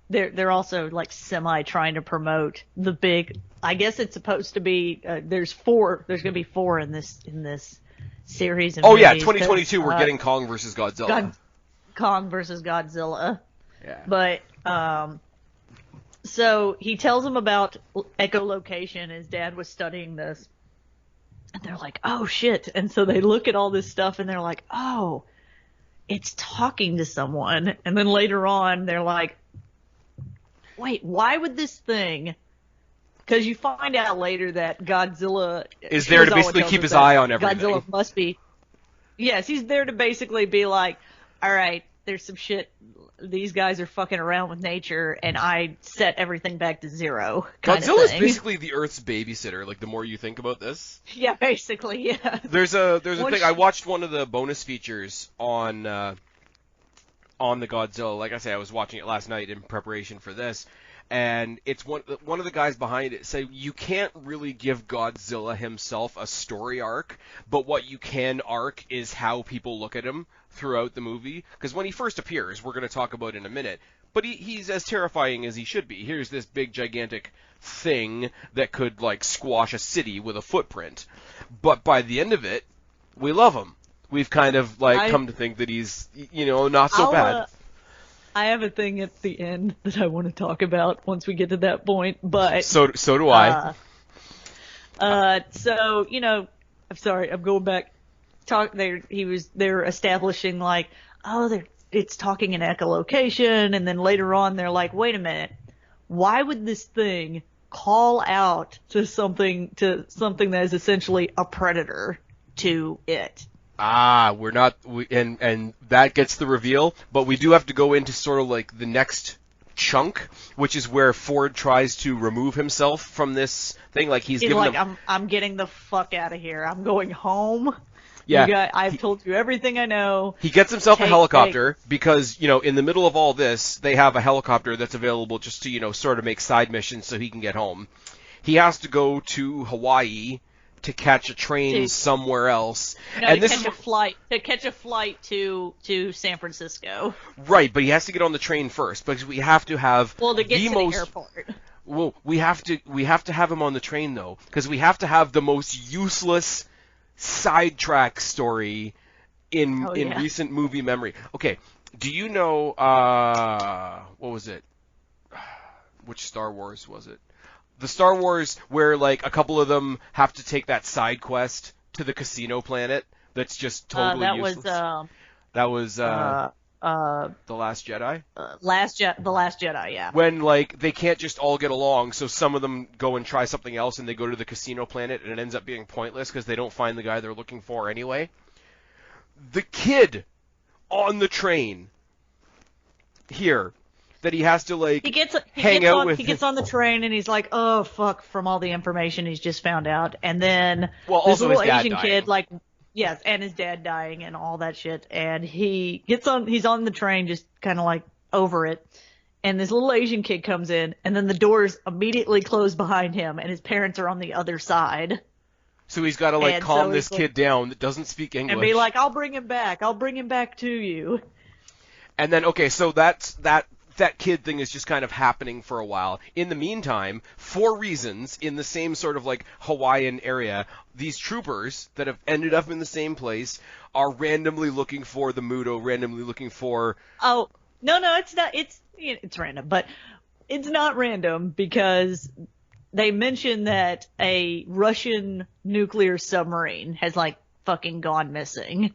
they're also like semi trying to promote the big. I guess it's supposed to be. There's going to be 4 in this series. Oh yeah, 2022. We're getting Kong versus Godzilla. Kong versus Godzilla. Yeah. But so he tells him about echolocation. His dad was studying this, and they're like, "Oh shit!" And so they look at all this stuff, and they're like, "Oh, it's talking to someone." And then later on, they're like, wait, why would this thing? Because you find out later that Godzilla is there to basically keep his eye on everything. Godzilla must be. Yes, he's there to basically be like, all right, there's some shit. These guys are fucking around with nature, and I set everything back to zero. Godzilla's basically the Earth's babysitter. Like, the more you think about this. Yeah, basically, yeah. There's a thing. I watched one of the bonus features on on the Godzilla. Like I say, I was watching it last night in preparation for this, and it's one of the guys behind it say you can't really give Godzilla himself a story arc, but what you can arc is how people look at him throughout the movie. Because when he first appears, we're going to talk about in a minute, but he's as terrifying as he should be. Here's this big, gigantic thing that could, like, squash a city with a footprint. But by the end of it, we love him. We've kind of, like, come to think that he's, not so bad. I have a thing at the end that I want to talk about once we get to that point, but... So do I. So, I'm sorry, I'm going back. They're establishing, like, it's talking in echolocation, and then later on they're like, wait a minute, why would this thing call out to something that is essentially a predator to it? We're not, and that gets the reveal, but we do have to go into sort of like the next chunk, which is where Ford tries to remove himself from this thing. Like he's giving like, I'm getting the fuck out of here. I'm going home. Yeah. I've told you everything I know. He gets himself a helicopter because, in the middle of all this, they have a helicopter that's available just to, sort of make side missions so he can get home. He has to go to Hawaii to catch a train somewhere else. No, and to catch a flight to San Francisco. Right, but he has to get on the train first because we have to have to get to the airport. Well, we have to have him on the train though, because we have to have the most useless sidetrack story in recent movie memory. Okay, do you know what was it? Which Star Wars was it? The Star Wars where, like, a couple of them have to take that side quest to the casino planet that's just totally useless. That was The Last Jedi? The Last Jedi, yeah. When, like, they can't just all get along, so some of them go and try something else and they go to the casino planet and it ends up being pointless because they don't find the guy they're looking for anyway. The kid on the train here that he has to, like, hang out with. He gets on the train and he's like, oh, fuck, from all the information he's just found out. And then this little Asian kid, like, yes, and his dad dying and all that shit. And he's on the train just kind of, like, over it. And this little Asian kid comes in, and then the doors immediately close behind him, and his parents are on the other side. So he's got to, like, calm this kid down that doesn't speak English. And be like, I'll bring him back to you. And then, okay, so that kid thing is just kind of happening for a while. In the meantime, for reasons, in the same sort of like Hawaiian area, these troopers that have ended up in the same place are randomly looking for the Muto, randomly looking for... Oh, no, it's not. It's random, but it's not random because they mention that a Russian nuclear submarine has, like, fucking gone missing.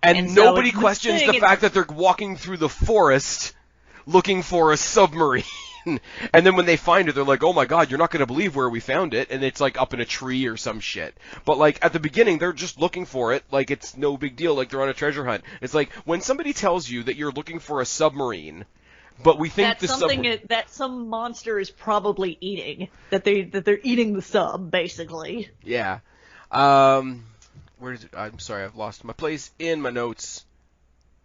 And nobody questions the fact that they're walking through the forest looking for a submarine. And then when they find it, they're like, oh my god, you're not going to believe where we found it. And it's like up in a tree or some shit. But like at the beginning, they're just looking for it. Like it's no big deal. Like they're on a treasure hunt. It's like when somebody tells you that you're looking for a submarine, but we think that's something that some monster is probably eating. That they're eating the sub, basically. Yeah. Where is it? I'm sorry, I've lost my place in my notes.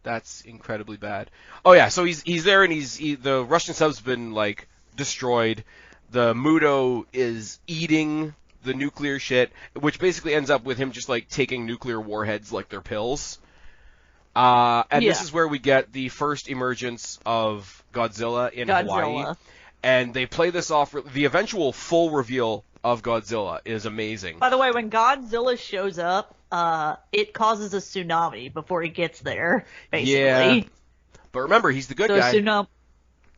That's incredibly bad. Oh yeah, so he's there and the Russian sub's been like destroyed. The Muto is eating the nuclear shit, which basically ends up with him just like taking nuclear warheads like they're pills. This is where we get the first emergence of Godzilla in Hawaii. And they play this off. The eventual full reveal of Godzilla is amazing. By the way, when Godzilla shows up, it causes a tsunami before he gets there, basically. Yeah. But remember, he's the good guy.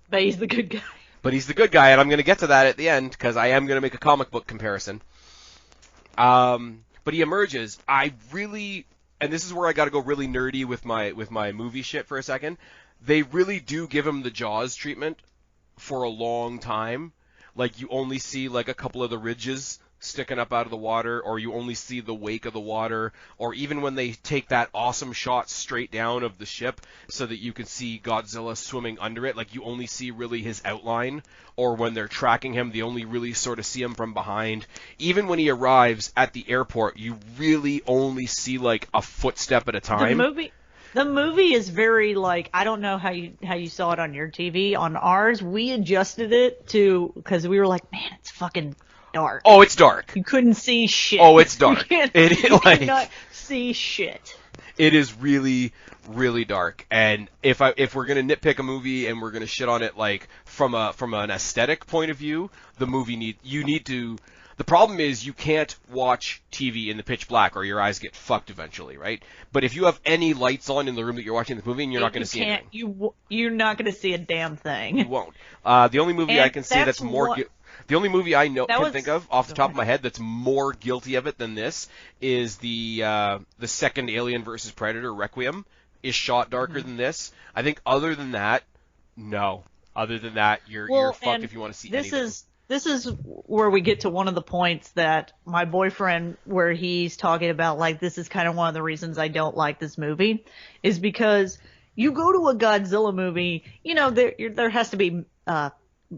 But he's the good guy. But he's the good guy, and I'm going to get to that at the end, because I am going to make a comic book comparison. But he emerges. And this is where I got to go really nerdy with my movie shit for a second. They really do give him the Jaws treatment for a long time. Like, you only see, like, a couple of the ridges sticking up out of the water, or you only see the wake of the water, or even when they take that awesome shot straight down of the ship so that you can see Godzilla swimming under it, like, you only see really his outline, or when they're tracking him, they only really sort of see him from behind. Even when he arrives at the airport, you really only see, like, a footstep at a time. The movie is very like, I don't know how you saw it on your TV. On ours, we adjusted it to, because we were like, man, it's fucking dark. Oh, it's dark. You couldn't see shit. Oh, it's dark. You Like, cannot see shit. it is really, really dark. And if we're gonna nitpick a movie and we're gonna shit on it, like from an aesthetic point of view, the problem is you can't watch TV in the pitch black or your eyes get fucked eventually, right? But if you have any lights on in the room that you're watching the movie, and you're not going to see anything. You're not going to see a damn thing. You won't. The only movie I can say that's more... The only movie I can think of off the top of my head that's more guilty of it than this is the second Alien vs. Predator, Requiem, is shot darker than this. I think other than that, no. Other than that, you're fucked if you want to see anything. This is where we get to one of the points that my boyfriend, where he's talking about, like, this is kind of one of the reasons I don't like this movie, is because you go to a Godzilla movie, you know, there has to be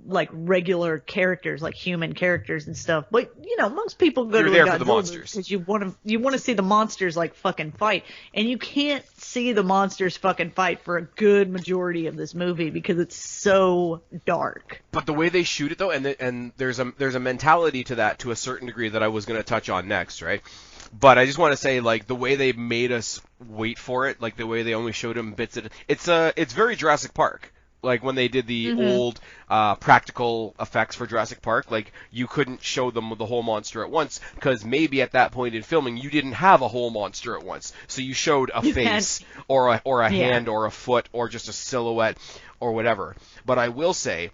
like regular characters, like human characters and stuff. But you know, most people go to a Godzilla movie because you want to see the monsters like fucking fight, and you can't see the monsters fucking fight for a good majority of this movie because it's so dark. But the way they shoot it though, and there's a mentality to that to a certain degree that I was going to touch on next, right? But I just want to say, like, the way they made us wait for it, like the way they only showed him bits of it, it's very Jurassic Park. Like when they did the old practical effects for Jurassic Park, like you couldn't show them the whole monster at once because maybe at that point in filming you didn't have a whole monster at once. So you showed a face or a hand or a foot or just a silhouette or whatever. But I will say,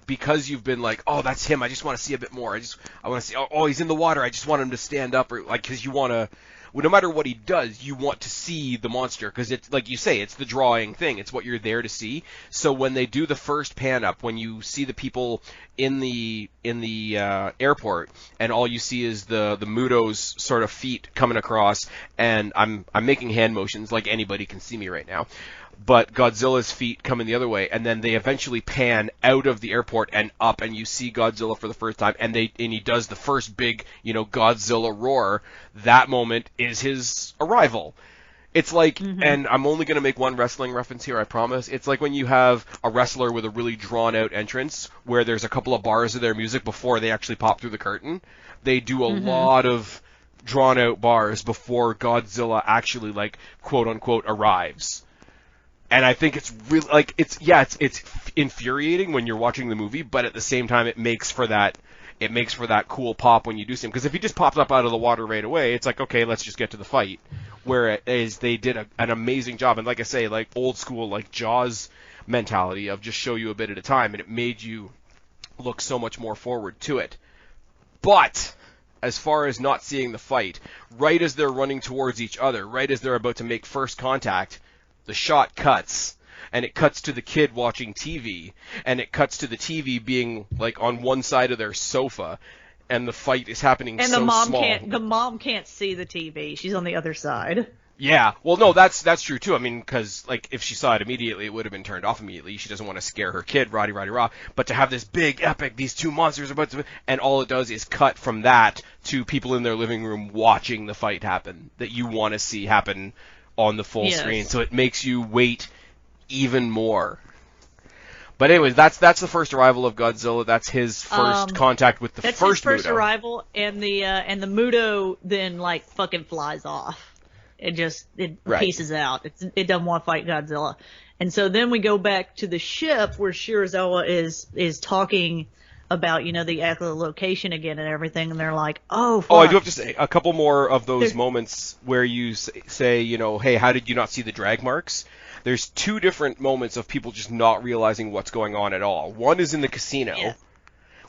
because you've been like, oh, that's him, I just want to see a bit more. I want to see, oh, he's in the water, I just want him to stand up, or like, because you want to. Well, no matter what he does, you want to see the monster because it's like you say, it's the drawing thing. It's what you're there to see. So when they do the first pan up, when you see the people in the airport, and all you see is the Muto's sort of feet coming across, and I'm making hand motions like anybody can see me right now. But Godzilla's feet coming the other way, and then they eventually pan out of the airport and up, and you see Godzilla for the first time, and he does the first big, Godzilla roar. That moment is his arrival. It's like, and I'm only going to make one wrestling reference here, I promise. It's like when you have a wrestler with a really drawn-out entrance, where there's a couple of bars of their music before they actually pop through the curtain. They do a lot of drawn-out bars before Godzilla actually, like, quote-unquote, arrives. And I think it's really, like, it's infuriating when you're watching the movie, but at the same time it makes for that cool pop when you do see him. Because if he just pops up out of the water right away, it's like, okay, let's just get to the fight. Whereas they did an amazing job, and like I say, like old school, like Jaws mentality of just show you a bit at a time, and it made you look so much more forward to it. But as far as not seeing the fight, right as they're running towards each other, right as they're about to make first contact, the shot cuts, and it cuts to the kid watching TV, and it cuts to the TV being like on one side of their sofa, and the fight is happening and so small. And the mom can't see the TV; she's on the other side. Yeah, well, no, that's true too. I mean, because like if she saw it immediately, it would have been turned off immediately. She doesn't want to scare her kid, roddy rah. But to have this big epic, these two monsters are about to, and all it does is cut from that to people in their living room watching the fight happen that you want to see happen on the full screen, so it makes you wait even more. But anyways, that's the first arrival of Godzilla. That's his first contact with the first Muto. That's his first arrival, and the Muto then like fucking flies off. It pieces out. It doesn't want to fight Godzilla, and so then we go back to the ship where Shirazawa is talking about, the actual location again and everything, and they're like, oh, fuck. Oh, I do have to say, a couple more of those moments where you say, hey, how did you not see the drag marks? There's two different moments of people just not realizing what's going on at all. One is in the casino,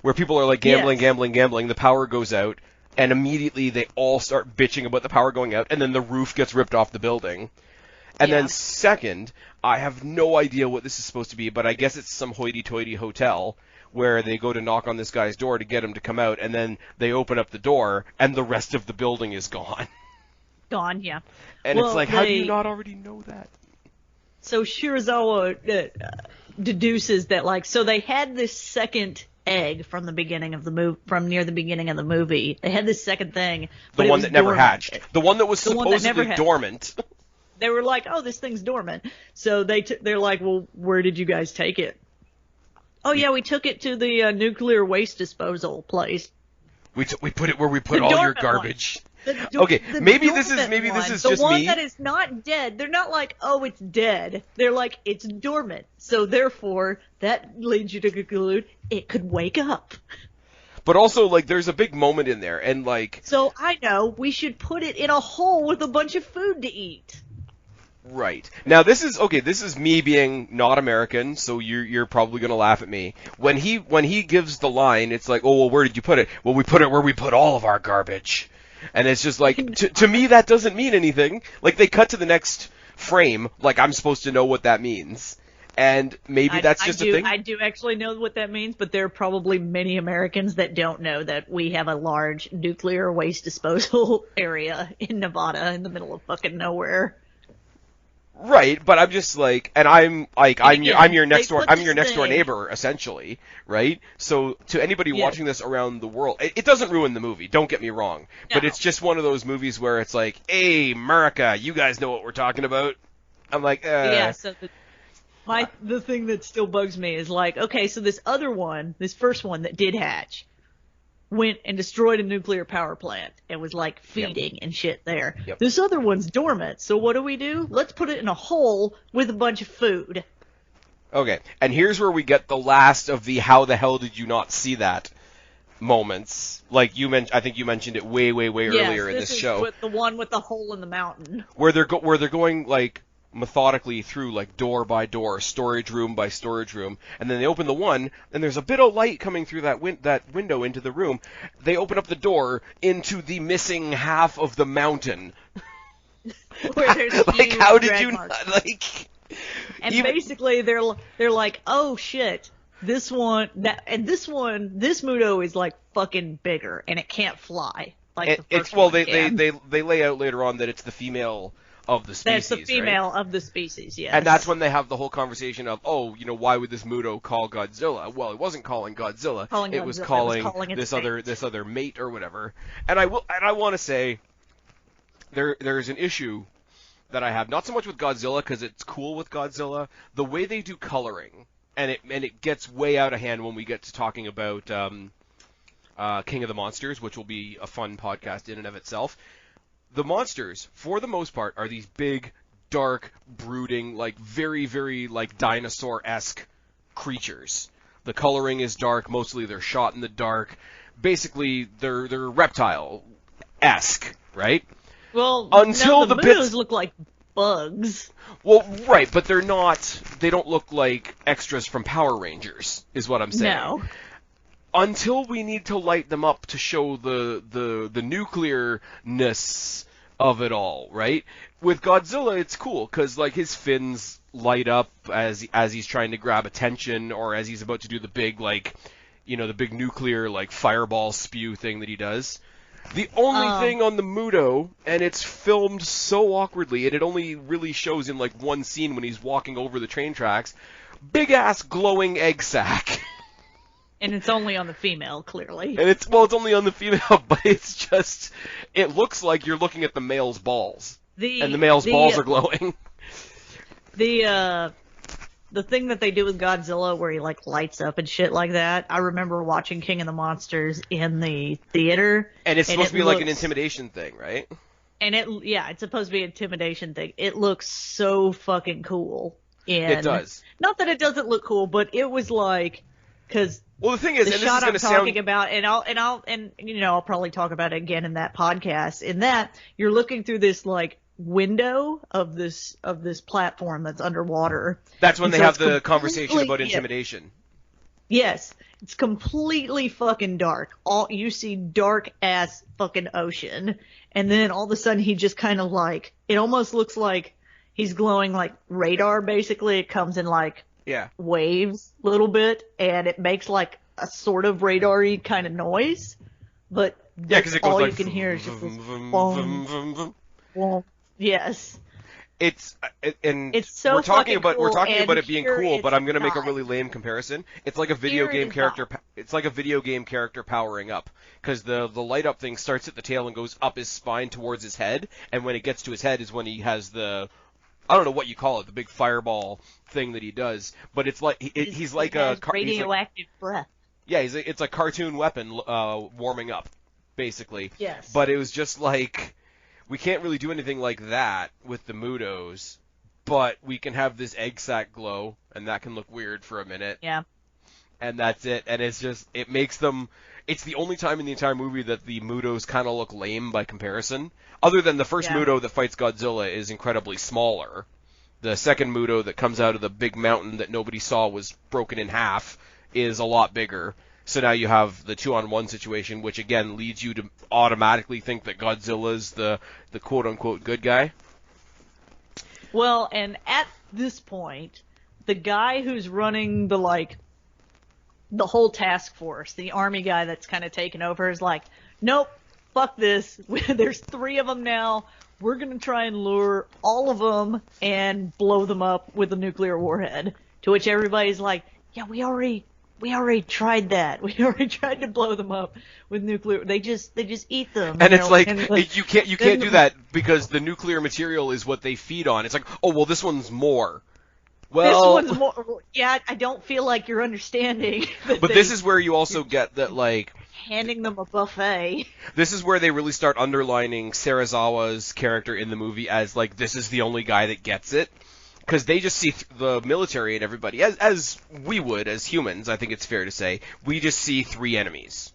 where people are like gambling, the power goes out, and immediately they all start bitching about the power going out, and then the roof gets ripped off the building. And then second, I have no idea what this is supposed to be, but I guess it's some hoity-toity hotel, where they go to knock on this guy's door to get him to come out, and then they open up the door, and the rest of the building is gone. Gone, yeah. And it's like, how do you not already know that? So Shirazawa deduces that, like, so they had this second egg from the beginning of the movie, from near the beginning of the movie. They had this second thing. The one that never hatched. The one that was supposedly dormant. They were like, oh, this thing's dormant. So they're like, well, where did you guys take it? Oh yeah, we took it to the nuclear waste disposal place. We put it where we put all your garbage. Okay, maybe this is just me. The one that is not dead. They're not like, oh, it's dead. They're like, it's dormant. So therefore, that leads you to conclude it could wake up. But also, like, there's a big moment in there, and like. So I know we should put it in a hole with a bunch of food to eat. Right. Now this is me being not American, so you're probably gonna laugh at me. When he gives the line, it's like, oh well, where did you put it? Well, we put it where we put all of our garbage. And it's just like, to me that doesn't mean anything. Like, they cut to the next frame, like I'm supposed to know what that means. And maybe that's just a thing. I do actually know what that means, but there are probably many Americans that don't know that we have a large nuclear waste disposal area in Nevada in the middle of fucking nowhere. Right, but I'm just like, and I'm your next door neighbor essentially, right? So to anybody watching this around the world, it doesn't ruin the movie. Don't get me wrong, but it's just one of those movies where it's like, hey, America, you guys know what we're talking about. I'm like, yeah. So the thing that still bugs me is like, okay, so this first one that did hatch, went and destroyed a nuclear power plant and was like feeding and shit there. Yep. This other one's dormant, so what do? Let's put it in a hole with a bunch of food. Okay, and here's where we get the last of the how the hell did you not see that moments. Like I think you mentioned it way earlier in this show. With the one with the hole in the mountain. Where they're going like methodically through like door by door, storage room by storage room, and then they open the one, and there's a bit of light coming through that window into the room. They open up the door into the missing half of the mountain. Where there's like, how did you not, like? And basically, they're like, oh shit, this Muto is like fucking bigger, and it can't fly. Like they lay out later on that it's the female of the species. That's the female of the species, yes. And that's when they have the whole conversation of, oh, why would this Muto call Godzilla? Well, it wasn't calling Godzilla. It was calling this other mate or whatever. And I want to say there's an issue that I have, not so much with Godzilla because it's cool with Godzilla, the way they do coloring, and it gets way out of hand when we get to talking about King of the Monsters, which will be a fun podcast in and of itself. The monsters, for the most part, are these big, dark, brooding, like very, very like dinosaur-esque creatures. The coloring is dark. Mostly they're shot in the dark. Basically, they're reptile-esque, right? Well, until the Mutos look like bugs. Well, right, but they're not. They don't look like extras from Power Rangers, is what I'm saying. No. Until we need to light them up to show the nuclearness of it all, right? With Godzilla, it's cool because like his fins light up as he's trying to grab attention, or as he's about to do the big the big nuclear like fireball spew thing that he does. The only thing on the Muto, and it's filmed so awkwardly, and it only really shows in like one scene when he's walking over the train tracks, big ass glowing egg sack. And it's only on the female, clearly. And it's only on the female, but it looks like you're looking at the male's balls. And the male's balls are glowing. The thing that they do with Godzilla where he like lights up and shit like that, I remember watching King of the Monsters in the theater. And it's supposed to be like an intimidation thing, right? And it's supposed to be an intimidation thing. It looks so fucking cool. It does. Not that it doesn't look cool, but it was like, because well, the thing is, the and shot this is I'm gonna talking about, and I'll probably talk about it again in that podcast. In that, you're looking through this like window of this platform that's underwater. That's when they have the conversation about intimidation. Yes, it's completely fucking dark. You see dark ass fucking ocean, and then all of a sudden he just kind of like, it almost looks like he's glowing like radar. Basically, it comes in like waves a little bit, and it makes like a sort of radar-y kind of noise, but because it goes all like, you can hear is just this boom. Yes. It's so we're talking about cool, it being cool, but I'm gonna make a really lame comparison. It's like a video game character. It's like a video game character powering up, because the light up thing starts at the tail and goes up his spine towards his head, and when it gets to his head is when he has the I don't know what you call it, the big fireball thing that he does, but it's like he's like a radioactive breath. Yeah, it's a cartoon weapon warming up, basically. Yes. But it was just like, we can't really do anything like that with the Mutos, but we can have this egg sac glow, and that can look weird for a minute. Yeah. And that's it. And it's just, it makes them, it's the only time in the entire movie that the Mutos kind of look lame by comparison. Other than the first Muto that fights Godzilla is incredibly smaller. The second Muto that comes out of the big mountain that nobody saw was broken in half is a lot bigger. So now you have the 2-on-1 situation, which again leads you to automatically think that Godzilla's the quote-unquote good guy. Well, and at this point, the guy who's running the whole task force, the army guy that's kind of taken over, is like, nope, fuck this. There's 3 of them now. We're going to try and lure all of them and blow them up with a nuclear warhead. To which everybody's like, yeah, we already tried that. We already tried to blow them up with nuclear. They just eat them. And it's like, you can't do that because the nuclear material is what they feed on. It's like, oh well, this one's more. Well, this one's more. Yeah, I don't feel like you're understanding. But this is where you also get that, like, handing them a buffet. This is where they really start underlining Serizawa's character in the movie as, like, this is the only guy that gets it. Because they just see the military and everybody, as we would, as humans, I think it's fair to say, we just see 3 enemies.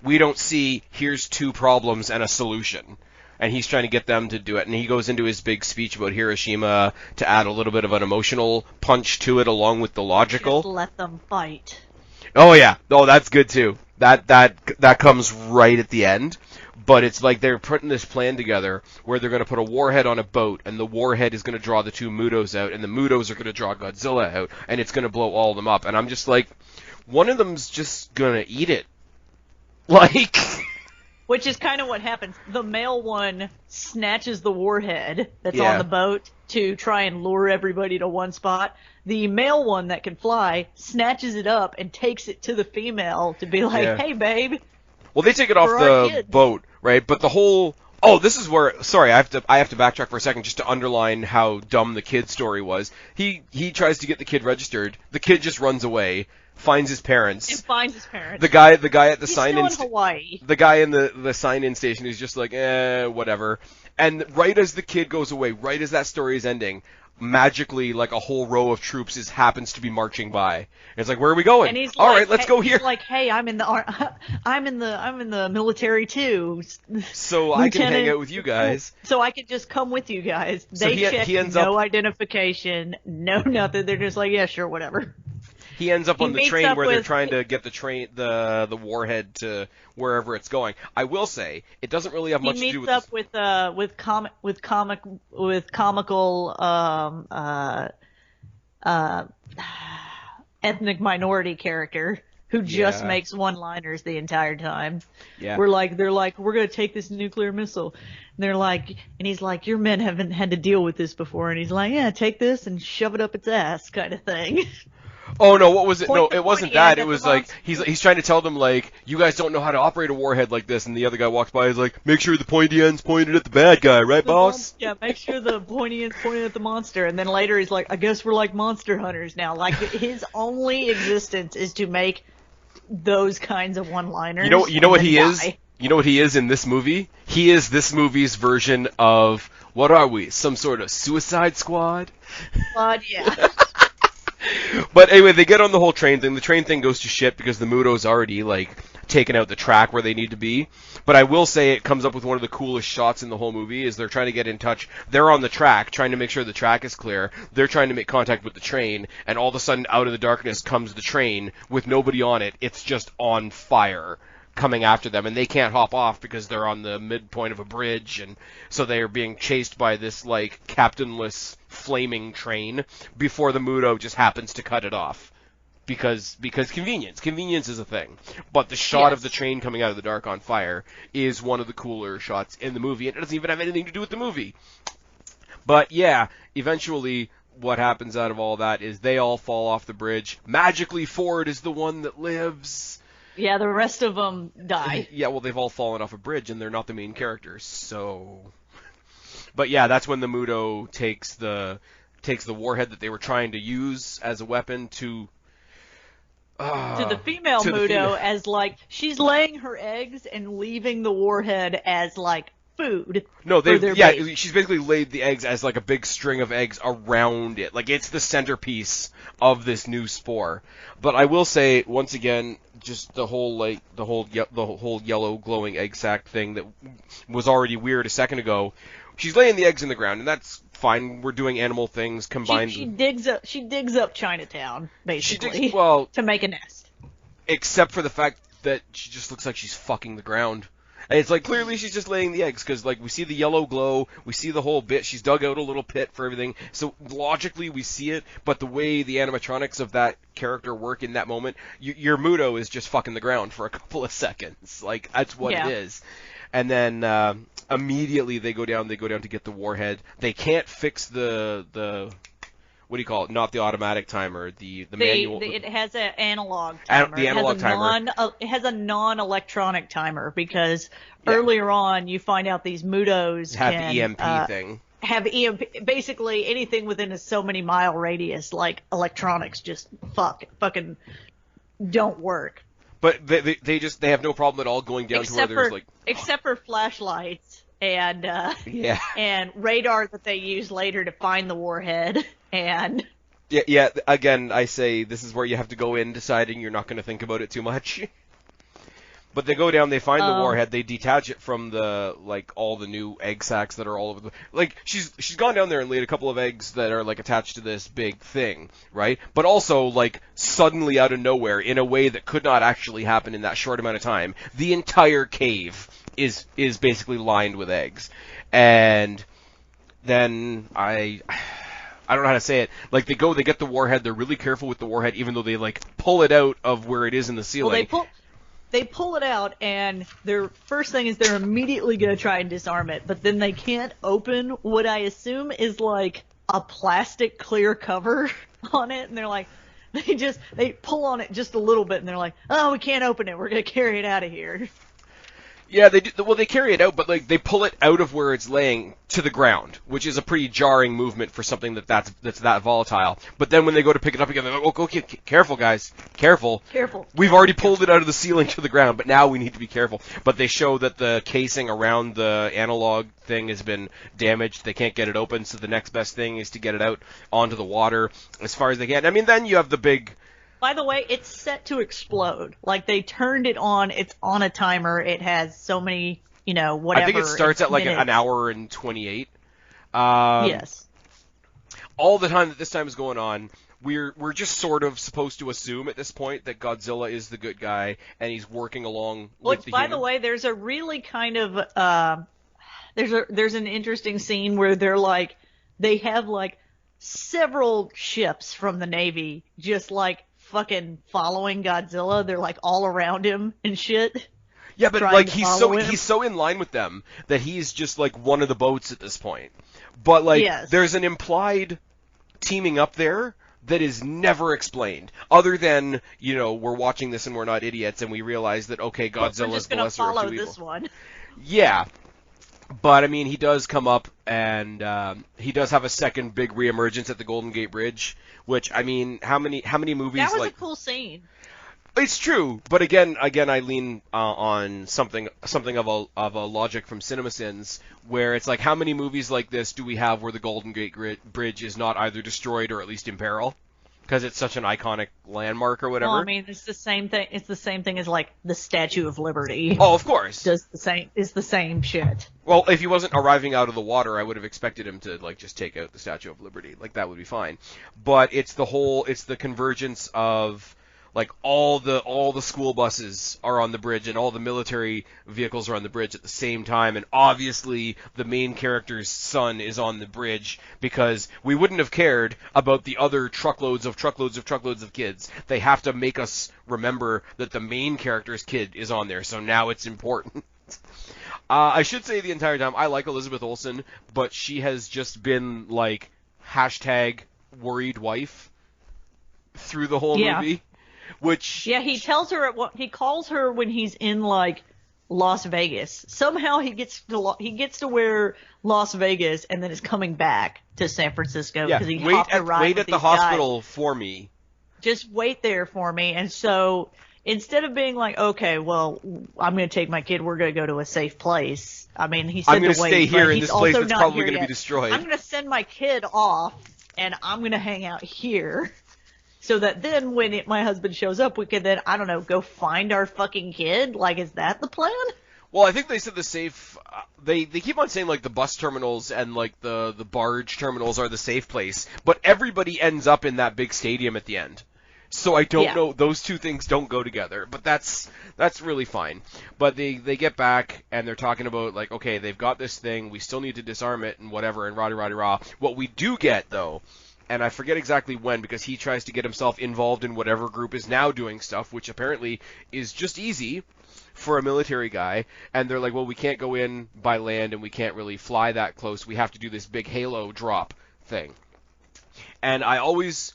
We don't see, here's 2 problems and a solution. And he's trying to get them to do it. And he goes into his big speech about Hiroshima to add a little bit of an emotional punch to it along with the logical. Just let them fight. Oh, yeah. Oh, that's good, too. That comes right at the end. But it's like they're putting this plan together where they're going to put a warhead on a boat, and the warhead is going to draw the 2 Mutos out, and the Mutos are going to draw Godzilla out, and it's going to blow all of them up. And I'm just like, one of them's just going to eat it. Like... Which is kind of what happens. The male one snatches the warhead that's on the boat to try and lure everybody to one spot. The male one that can fly snatches it up and takes it to the female to be like, hey, babe. Well, they take it off the boat, right? But the whole... Oh, this is where... Sorry, I have to backtrack for a second just to underline how dumb the kid story was. He tries to get the kid registered. The kid just runs away. Finds his parents. And finds his parents. The guy at the He's sign-in still in Hawaii. The guy in the sign-in station is just like, whatever. And right as the kid goes away, right as that story is ending, magically, like, a whole row of troops happens to be marching by. And it's like, where are we going? And he's all like, right, let's go here. He's like, hey, I'm in the military too. So I can hang out with you guys. So I can just come with you guys. So they check no identification, no nothing. They're just like, yeah, sure, whatever. He ends up on the train where they're trying to get the warhead to wherever it's going. I will say it doesn't really have much to do with. He meets up with comical ethnic minority character who just makes one-liners the entire time. Yeah. They're like, we're gonna take this nuclear missile. And they're like, and he's like, your men haven't had to deal with this before. And he's like, yeah, take this and shove it up its ass, kind of thing. Oh no, what was it? No, it wasn't that. It was like he's trying to tell them, like, you guys don't know how to operate a warhead like this, and the other guy walks by, he's like, make sure the pointy end's pointed at the bad guy, right, boss? Yeah, make sure the pointy end's pointed at the monster. And then later he's like, I guess we're like monster hunters now. Like, his only existence is to make those kinds of one-liners. You know what he is? You know what he is in this movie? He is this movie's version of, what are we, some sort of Suicide Squad? Yeah. But anyway, they get on the whole train thing. The train thing goes to shit because the Muto's already, like, taken out the track where they need to be. But I will say it comes up with one of the coolest shots in the whole movie is they're trying to get in touch. They're on the track, trying to make sure the track is clear. They're trying to make contact with the train, and all of a sudden, out of the darkness comes the train with nobody on it. It's just on fire, coming after them, and they can't hop off because they're on the midpoint of a bridge, and so they are being chased by this, like, captainless flaming train before the Muto just happens to cut it off. Because convenience is a thing. But the shot of the train coming out of the dark on fire is one of the cooler shots in the movie, and it doesn't even have anything to do with the movie. But yeah, eventually what happens out of all that is they all fall off the bridge. Magically Ford is the one that lives. Yeah, the rest of them die. Yeah, well, they've all fallen off a bridge, and they're not the main characters, so... But yeah, that's when the Muto takes the warhead that they were trying to use as a weapon to the female Muto as like she's laying her eggs and leaving the warhead as like food. No, base. she's basically laid the eggs as like a big string of eggs around it. Like it's the centerpiece of this new spore. But I will say once again, just the whole yellow glowing egg sac thing that was already weird a second ago. She's laying the eggs in the ground, and that's fine. We're doing animal things combined. She digs up Chinatown basically to make a nest. Except for the fact that she just looks like she's fucking the ground. And it's like, clearly she's just laying the eggs, because, like, we see the yellow glow, we see the whole bit, she's dug out a little pit for everything, so logically we see it, but the way the animatronics of that character work in that moment, your Muto is just fucking the ground for a couple of seconds. Like, that's what it is. And then, immediately they go down to get the warhead. They can't fix the what do you call it? Not the automatic timer, the manual. It has an analog timer. The analog timer. It has a non-electronic timer because earlier on you find out these Mutos have the EMP thing. Have EMP, basically anything within a so many mile radius, like electronics, just fucking don't work. But they have no problem at all going down to where there's like except for flashlights and and radar that they use later to find the warhead. And again, I say this is where you have to go in deciding you're not going to think about it too much. But they go down, they find the warhead, they detach it from the all the new egg sacs that are all over the she's gone down there and laid a couple of eggs that are attached to this big thing, right? But also suddenly out of nowhere, in a way that could not actually happen in that short amount of time, the entire cave is basically lined with eggs. And then I don't know how to say it. They get the warhead. They're really careful with the warhead, even though they pull it out of where it is in the ceiling. Well, they pull it out, and their first thing is they're immediately going to try and disarm it, but then they can't open what I assume is a plastic clear cover on it, and they're they pull on it just a little bit, and they're like, oh, we can't open it. We're going to carry it out of here. Yeah, they do. Well, they carry it out, but they pull it out of where it's laying to the ground, which is a pretty jarring movement for something that's that volatile. But then when they go to pick it up again, they're like, okay, careful, guys, careful. We've already pulled it out of the ceiling to the ground, but now we need to be careful. But they show that the casing around the analog thing has been damaged. They can't get it open, so the next best thing is to get it out onto the water as far as they can. I mean, then you have the big. By the way, it's set to explode. They turned it on. It's on a timer. It has so many, whatever. I think it starts at an hour and 28. Yes. All the time that this time is going on, we're just sort of supposed to assume at this point that Godzilla is the good guy and he's working along with the human. By the way, there's a really kind of there's an interesting scene where they have several ships from the Navy just fucking following Godzilla. They're all around him and shit. Yeah, but he's so in line with them that he's just one of the boats at this point. But there's an implied teaming up there that is never explained, other than we're watching this and we're not idiots and we realize that Godzilla's the lesser of two evil. This one. Yeah. But I mean, he does come up, and he does have a second big reemergence at the Golden Gate Bridge. Which, I mean, how many movies? That was a cool scene. It's true, but again, I lean on something of a logic from CinemaSins, where it's how many movies like this do we have where the Golden Gate Bridge is not either destroyed or at least in peril? Because it's such an iconic landmark or whatever. Well, I mean, it's the same thing. It's the same thing as the Statue of Liberty. Oh, of course. It's the same shit. Well, if he wasn't arriving out of the water, I would have expected him to just take out the Statue of Liberty. That would be fine. But it's the convergence of all the school buses are on the bridge and all the military vehicles are on the bridge at the same time, and obviously the main character's son is on the bridge because we wouldn't have cared about the other truckloads of kids. They have to make us remember that the main character's kid is on there, so now it's important. I should say the entire time I like Elizabeth Olsen, but she has just been hashtag worried wife through the whole movie. Which he tells her he calls her when he's in Las Vegas. Somehow he gets to where Las Vegas and then is coming back to San Francisco because he hopped a ride wait with at the these hospital guys. for me. Just wait there for me. And so instead of being like, okay, well, I'm going to take my kid, we're going to go to a safe place. I mean, he said I'm going to stay here in this place that's probably going to be destroyed. I'm going to send my kid off and I'm going to hang out here. So that then when my husband shows up, we can then, I don't know, go find our fucking kid? Like, is that the plan? Well, I think they said the safe, they keep on saying, like, the bus terminals and, like, the barge terminals are the safe place, but everybody ends up in that big stadium at the end. So I don't know, those two things don't go together, but that's really fine. But they get back, and they're talking about, like, okay, they've got this thing, we still need to disarm it, and whatever, and rah-de-rah-de-rah. What we do get, though, and I forget exactly when, because he tries to get himself involved in whatever group is now doing stuff, which apparently is just easy for a military guy, and they're like, well, we can't go in by land, and we can't really fly that close, we have to do this big halo drop thing. And I always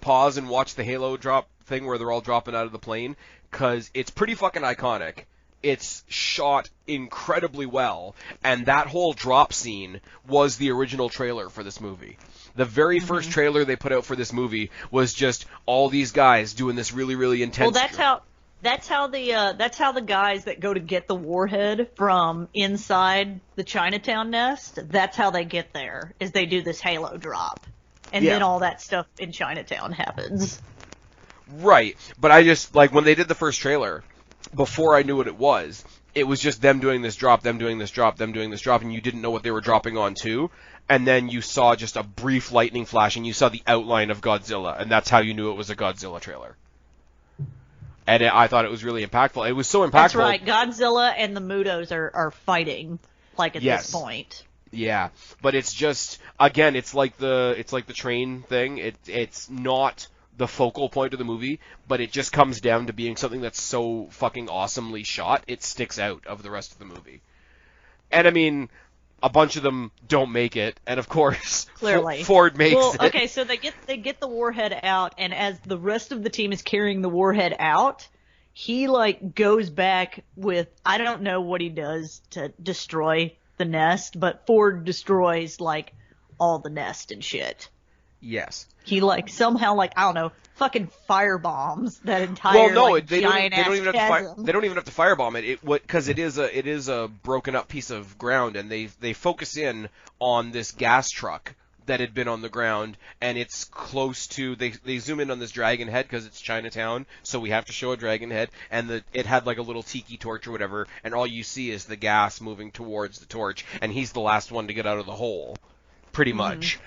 pause and watch the halo drop thing where they're all dropping out of the plane, because it's pretty fucking iconic. It's shot incredibly well, and that whole drop scene was the original trailer for this movie. The very first trailer they put out for this movie was just all these guys doing this really, really intense. Well, that's how the guys that go to get the warhead from inside the Chinatown nest. That's how they get there. Is they do this halo drop, and then all that stuff in Chinatown happens. Right, but I just like when they did the first trailer, before I knew what it was just them doing this drop, them doing this drop, them doing this drop, and you didn't know what they were dropping on to. And then you saw just a brief lightning flash, and you saw the outline of Godzilla, and that's how you knew it was a Godzilla trailer. And I thought it was really impactful. It was so impactful. That's right. Godzilla and the Mutos are fighting, like, at this point. Yeah, but it's just, again, it's like the train thing. It's not the focal point of the movie, but it just comes down to being something that's so fucking awesomely shot, it sticks out of the rest of the movie. And I mean, a bunch of them don't make it, and of course, clearly Ford makes it. Okay, so they get the warhead out, and as the rest of the team is carrying the warhead out, he like goes back with, I don't know what he does to destroy the nest, but Ford destroys like all the nest and shit. Yes. He like somehow, like, I don't know, fucking firebombs that entire they don't even have chasm. to they don't even have to firebomb it. Because it is a broken up piece of ground, and they focus in on this gas truck that had been on the ground, and it's close to, they zoom in on this dragon head because it's Chinatown, so we have to show a dragon head, and it had like a little tiki torch or whatever, and all you see is the gas moving towards the torch, and he's the last one to get out of the hole, pretty much.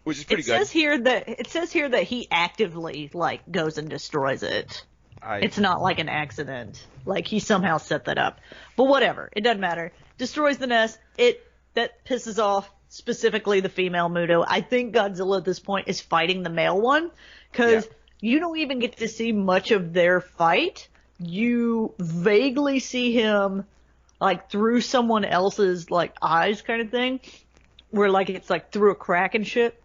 Which is pretty good. It says here that he actively like goes and destroys it. It's not like an accident. Like he somehow set that up. But whatever, it doesn't matter. Destroys the nest. That pisses off specifically the female Muto. I think Godzilla at this point is fighting the male one because you don't even get to see much of their fight. You vaguely see him like through someone else's like eyes kind of thing. Where, like, it's, like, through a crack and shit.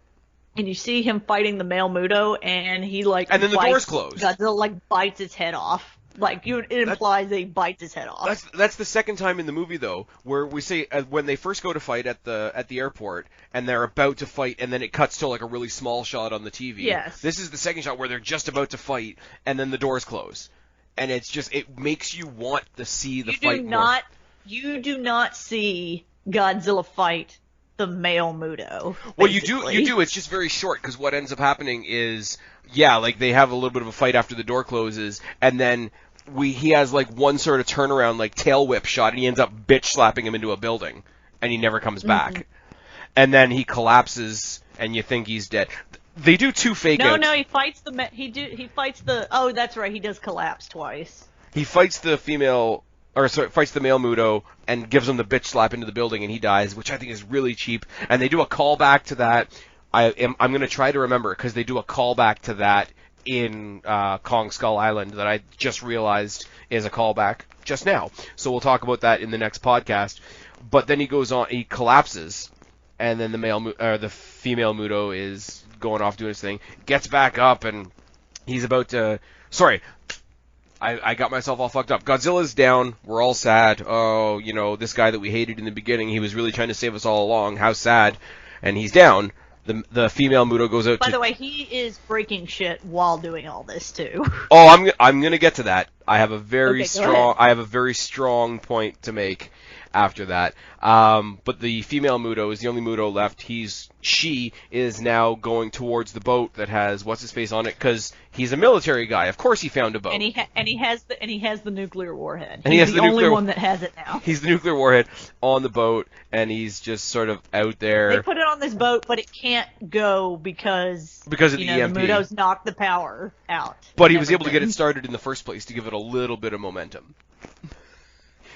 And you see him fighting the male Muto, and he, like... And then the door's closed. Godzilla, like, bites his head off. Like, it implies that he bites his head off. That's the second time in the movie, though, where we see, when they first go to fight at the airport, and they're about to fight, and then it cuts to, like, a really small shot on the TV. Yes. This is the second shot where they're just about to fight, and then the doors close. And it's just, it makes you want to see the fight more. You do not see Godzilla fight the male Muto. Well, you do. It's just very short, because what ends up happening is, like they have a little bit of a fight after the door closes, and then he has like one sort of turnaround, like tail whip shot, and he ends up bitch slapping him into a building, and he never comes back. And then he collapses, and you think he's dead. They do two fake outs. No, he fights the. Oh, that's right. He does collapse twice. He fights the female. Fights the male Muto and gives him the bitch slap into the building, and he dies, which I think is really cheap. And they do a callback to that. I'm going to try to remember, because they do a callback to that in Kong Skull Island that I just realized is a callback just now. So we'll talk about that in the next podcast. But then he goes on, he collapses, and then the female Muto is going off doing his thing, gets back up, and he's about to... Sorry. I got myself all fucked up. Godzilla's down. We're all sad. Oh, this guy that we hated in the beginning, he was really trying to save us all along. How sad. And he's down. The female Muto goes out By the way, he is breaking shit while doing all this, too. Oh, I'm going to get to that. I have a very strong point to make after that. But the female Muto is the only Muto left. She is now going towards the boat that has what's his face on it because he's a military guy. Of course, he found a boat. And he has the nuclear warhead. And he's the only one that has it now. He's the nuclear warhead on the boat, and he's just sort of out there. They put it on this boat, but it can't go because of the EMP. The Mutos knocked the power out. But he was able to get it started in the first place to give it a little bit of momentum.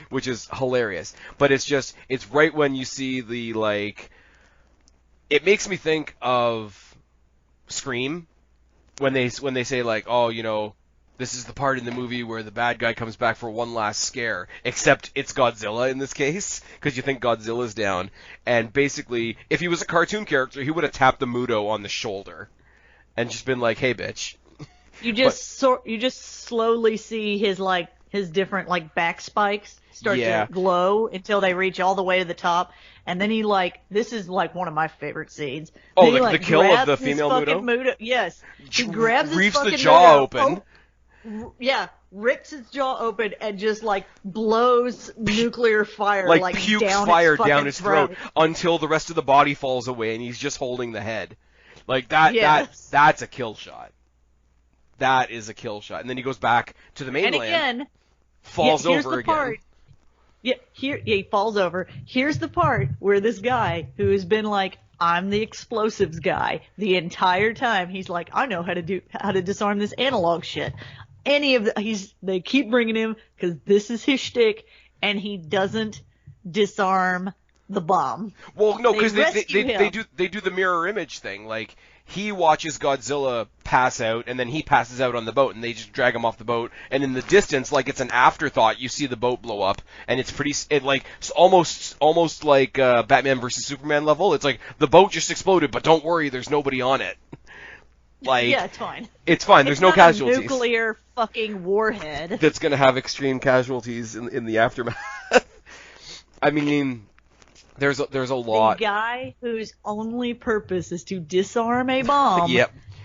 Which is hilarious. But it's right when you see the, it makes me think of Scream when they say, this is the part in the movie where the bad guy comes back for one last scare, except it's Godzilla in this case, because you think Godzilla's down. And basically, if he was a cartoon character, he would have tapped the Muto on the shoulder and just been like, hey, bitch. You just slowly see his different back spikes start to glow until they reach all the way to the top, and then this is one of my favorite scenes. Oh, the kill of the female Muto? Yes, he grabs his fucking the jaw open. Yeah, rips his jaw open and just blows nuclear fire pukes down fire down his throat until the rest of the body falls away and he's just holding the head. That's a kill shot. That is a kill shot. And then he goes back to the mainland. And again, falls over again. He falls over. Here's the part where this guy who has been I'm the explosives guy the entire time. He's like, I know how to disarm this analog shit. They keep bringing him because this is his shtick, and he doesn't disarm the bomb. Well, no, because they do the mirror image thing. He watches Godzilla pass out, and then he passes out on the boat, and they just drag him off the boat. And in the distance, it's an afterthought, you see the boat blow up, and it's almost like Batman versus Superman level. It's the boat just exploded, but don't worry, there's nobody on it. Yeah, it's fine. It's fine. There's no casualties. A nuclear fucking warhead that's gonna have extreme casualties in the aftermath. I mean. There's a lot. The guy whose only purpose is to disarm a bomb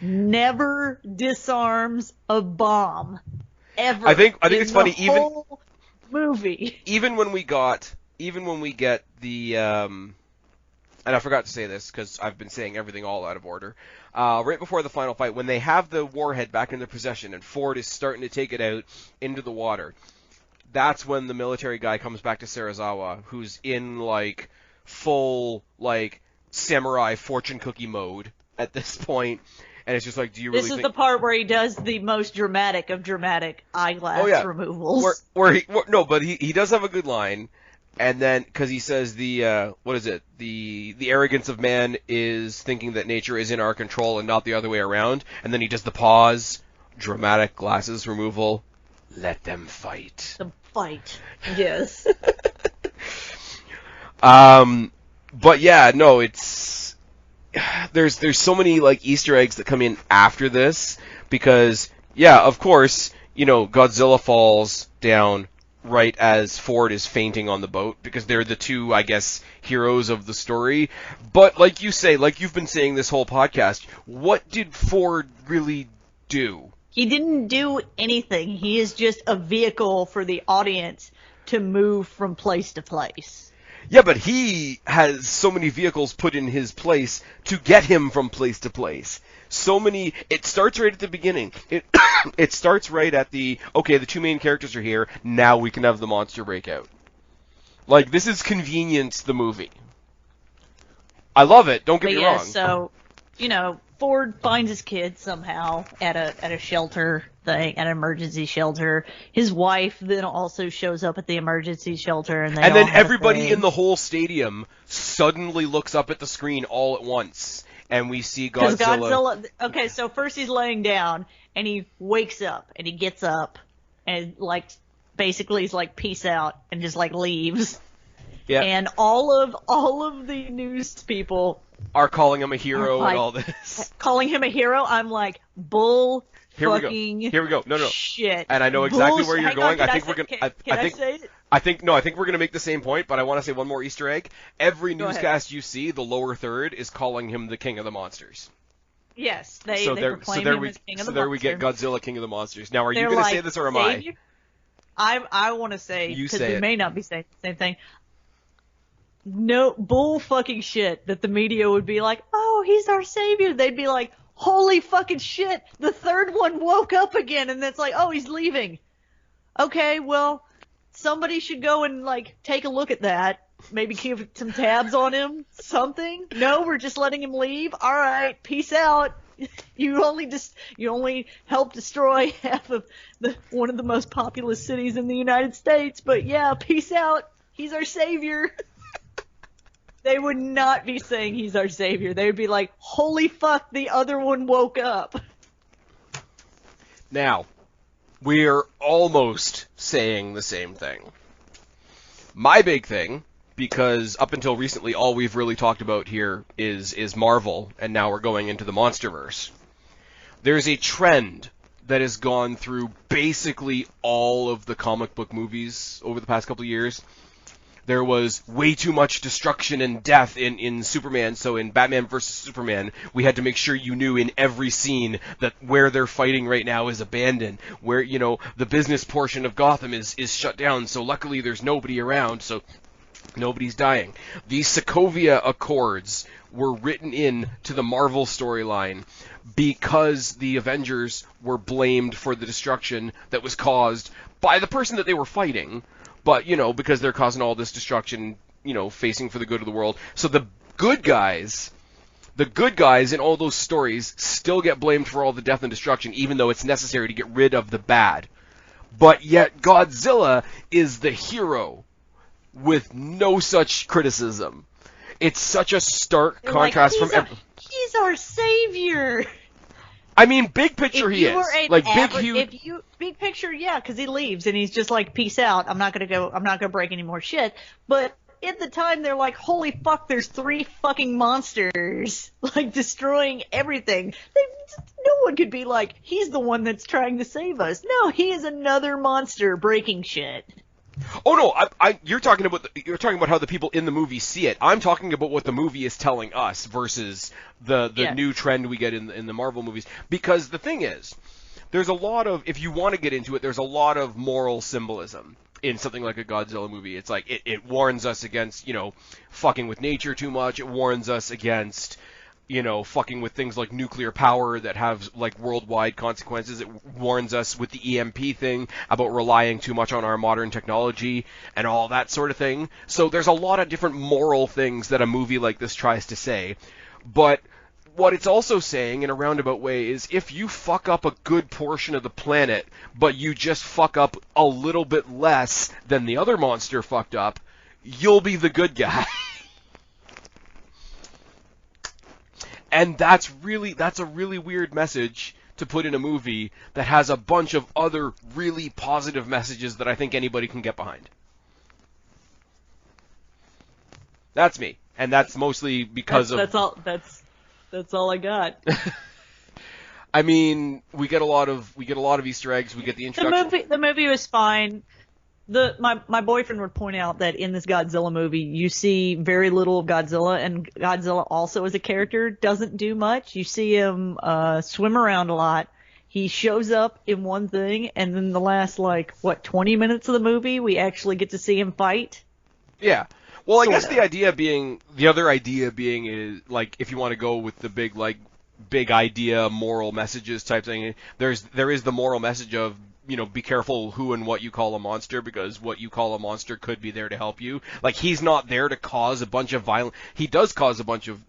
never disarms a bomb. Ever. I think it's funny whole movie. Even when we get the and I forgot to say this because I've been saying everything all out of order. Right before the final fight, when they have the warhead back in their possession and Ford is starting to take it out into the water, that's when the military guy comes back to Serizawa, who's in full samurai fortune cookie mode at this point, and it's just do you really This is the part where he does the most dramatic of dramatic eyeglass removals. But he does have a good line, and then because he says the arrogance of man is thinking that nature is in our control and not the other way around, and then he does the pause, dramatic glasses removal. Let them fight. The fight. Yes. But yeah, no, it's there's so many Easter eggs that come in after this because of course, Godzilla falls down right as Ford is fainting on the boat because they're the two, I guess, heroes of the story. But like you say, you've been saying this whole podcast, what did Ford really do? He didn't do anything. He is just a vehicle for the audience to move from place to place. Yeah, but he has so many vehicles put in his place to get him from place to place. So many. It starts right at the beginning. It starts right at the two main characters are here. Now we can have the monster break out. This is convenience the movie. I love it. Don't get me wrong. So, Ford finds his kid somehow at a shelter thing, at an emergency shelter. His wife then also shows up at the emergency shelter, and then everybody in the whole stadium suddenly looks up at the screen all at once, and we see Godzilla. Okay, so first he's laying down, and he wakes up, and he gets up, and basically he's peace out, and just leaves. Yeah. And all of the news people are calling him a hero and all this. Calling him a hero, I'm bullshit. fucking Here we go. No. shit. And I know exactly where you're Hang going. on, I think we're gonna. Can I say it? I think we're gonna make the same point, but I want to say one more Easter egg. Every Go newscast ahead. you see, the lower third is calling him the King of the Monsters. Yes, they proclaim there him we as King of the there we Monster. get Godzilla, King of the Monsters. Now, are you They're gonna like, say this or am I? Savior? I want to say, You because say we it. may not be saying the same thing. No bull fucking shit that the media would be like, oh, he's our savior. They'd be like, holy fucking shit, the third one woke up again, and it's like, oh, he's leaving. Okay, well, somebody should go and like take a look at that. Maybe keep some tabs on him, something. No, we're just letting him leave. All right, peace out. You only helped destroy half of one of the most populous cities in the United States. But yeah, peace out. He's our savior. They would not be saying he's our savior. They would be like, holy fuck, the other one woke up. Now, we're almost saying the same thing. My big thing, because up until recently all we've really talked about here is Marvel, and now we're going into the Monsterverse. There's a trend that has gone through basically all of the comic book movies over the past couple of years. There was way too much destruction and death in Superman, so in Batman vs. Superman, we had to make sure you knew in every scene that where they're fighting right now is abandoned, where, the business portion of Gotham is shut down, so luckily there's nobody around, so nobody's dying. These Sokovia Accords were written in to the Marvel storyline because the Avengers were blamed for the destruction that was caused by the person that they were fighting, but, because they're causing all this destruction, facing for the good of the world. So the good guys in all those stories still get blamed for all the death and destruction, even though it's necessary to get rid of the bad. But yet Godzilla is the hero with no such criticism. It's such a stark contrast from he's our savior. I mean, big picture he is. Big picture, yeah, because he leaves and he's just like, peace out. I'm not gonna break any more shit. But at the time, they're like, holy fuck, there's 3 fucking monsters like destroying everything. No one could be like, he's the one that's trying to save us. No, he is another monster breaking shit. Oh no, you're talking about how the people in the movie see it. I'm talking about what the movie is telling us versus the new trend we get in the Marvel movies. Because the thing is, there's a lot of, if you want to get into it, there's a lot of moral symbolism in something like a Godzilla movie. It's like it warns us against fucking with nature too much. It warns us against fucking with things like nuclear power that have like worldwide consequences. It warns us with the EMP thing about relying too much on our modern technology and all that sort of thing. So there's a lot of different moral things that a movie like this tries to say. But what it's also saying in a roundabout way is if you fuck up a good portion of the planet, but you just fuck up a little bit less than the other monster fucked up, you'll be the good guy. And that's a really weird message to put in a movie that has a bunch of other really positive messages that I think anybody can get behind. That's me, and that's mostly because that's all I got. I mean, we get a lot of Easter eggs. We get the introduction. The movie was fine. My boyfriend would point out that in this Godzilla movie, you see very little of Godzilla, and Godzilla also as a character doesn't do much. You see him swim around a lot. He shows up in one thing, and then the last 20 minutes of the movie, we actually get to see him fight. Yeah. Well, I guess the other idea being is like if you want to go with the big idea moral messages type thing, there is the moral message of be careful who and what you call a monster, because what you call a monster could be there to help you. Like, he's not there to cause a bunch of violence. He does cause a bunch of,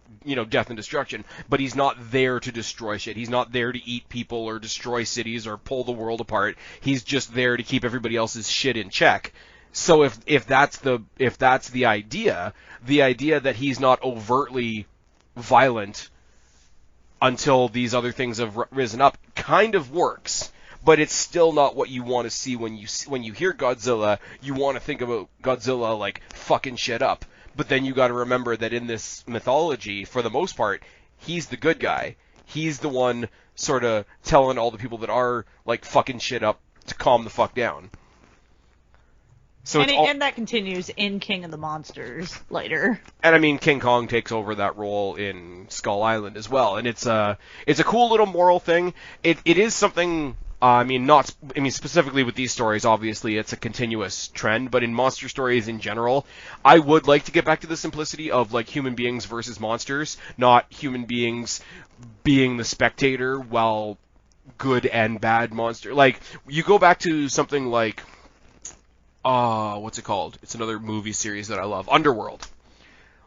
death and destruction, but he's not there to destroy shit. He's not there to eat people or destroy cities or pull the world apart. He's just there to keep everybody else's shit in check. So if that's the idea that he's not overtly violent until these other things have risen up kind of works. But it's still not what you want to see when you hear Godzilla. You want to think about Godzilla like fucking shit up. But then you got to remember that in this mythology, for the most part, he's the good guy. he's the one sort of telling all the people that are like fucking shit up to calm the fuck down. So and that continues in King of the Monsters later. And I mean, King Kong takes over that role in Skull Island as well, and it's a cool little moral thing. It is something. Specifically with these stories, obviously it's a continuous trend, but in monster stories in general, I would like to get back to the simplicity of like human beings versus monsters, not human beings being the spectator while good and bad monster. Like you go back to something like. What's it called? It's another movie series that I love. Underworld.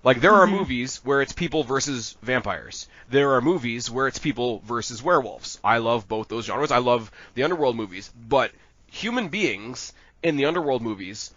Like, there are movies where it's people versus vampires. There are movies where it's people versus werewolves. I love both those genres. I love the Underworld movies. But human beings in the Underworld movies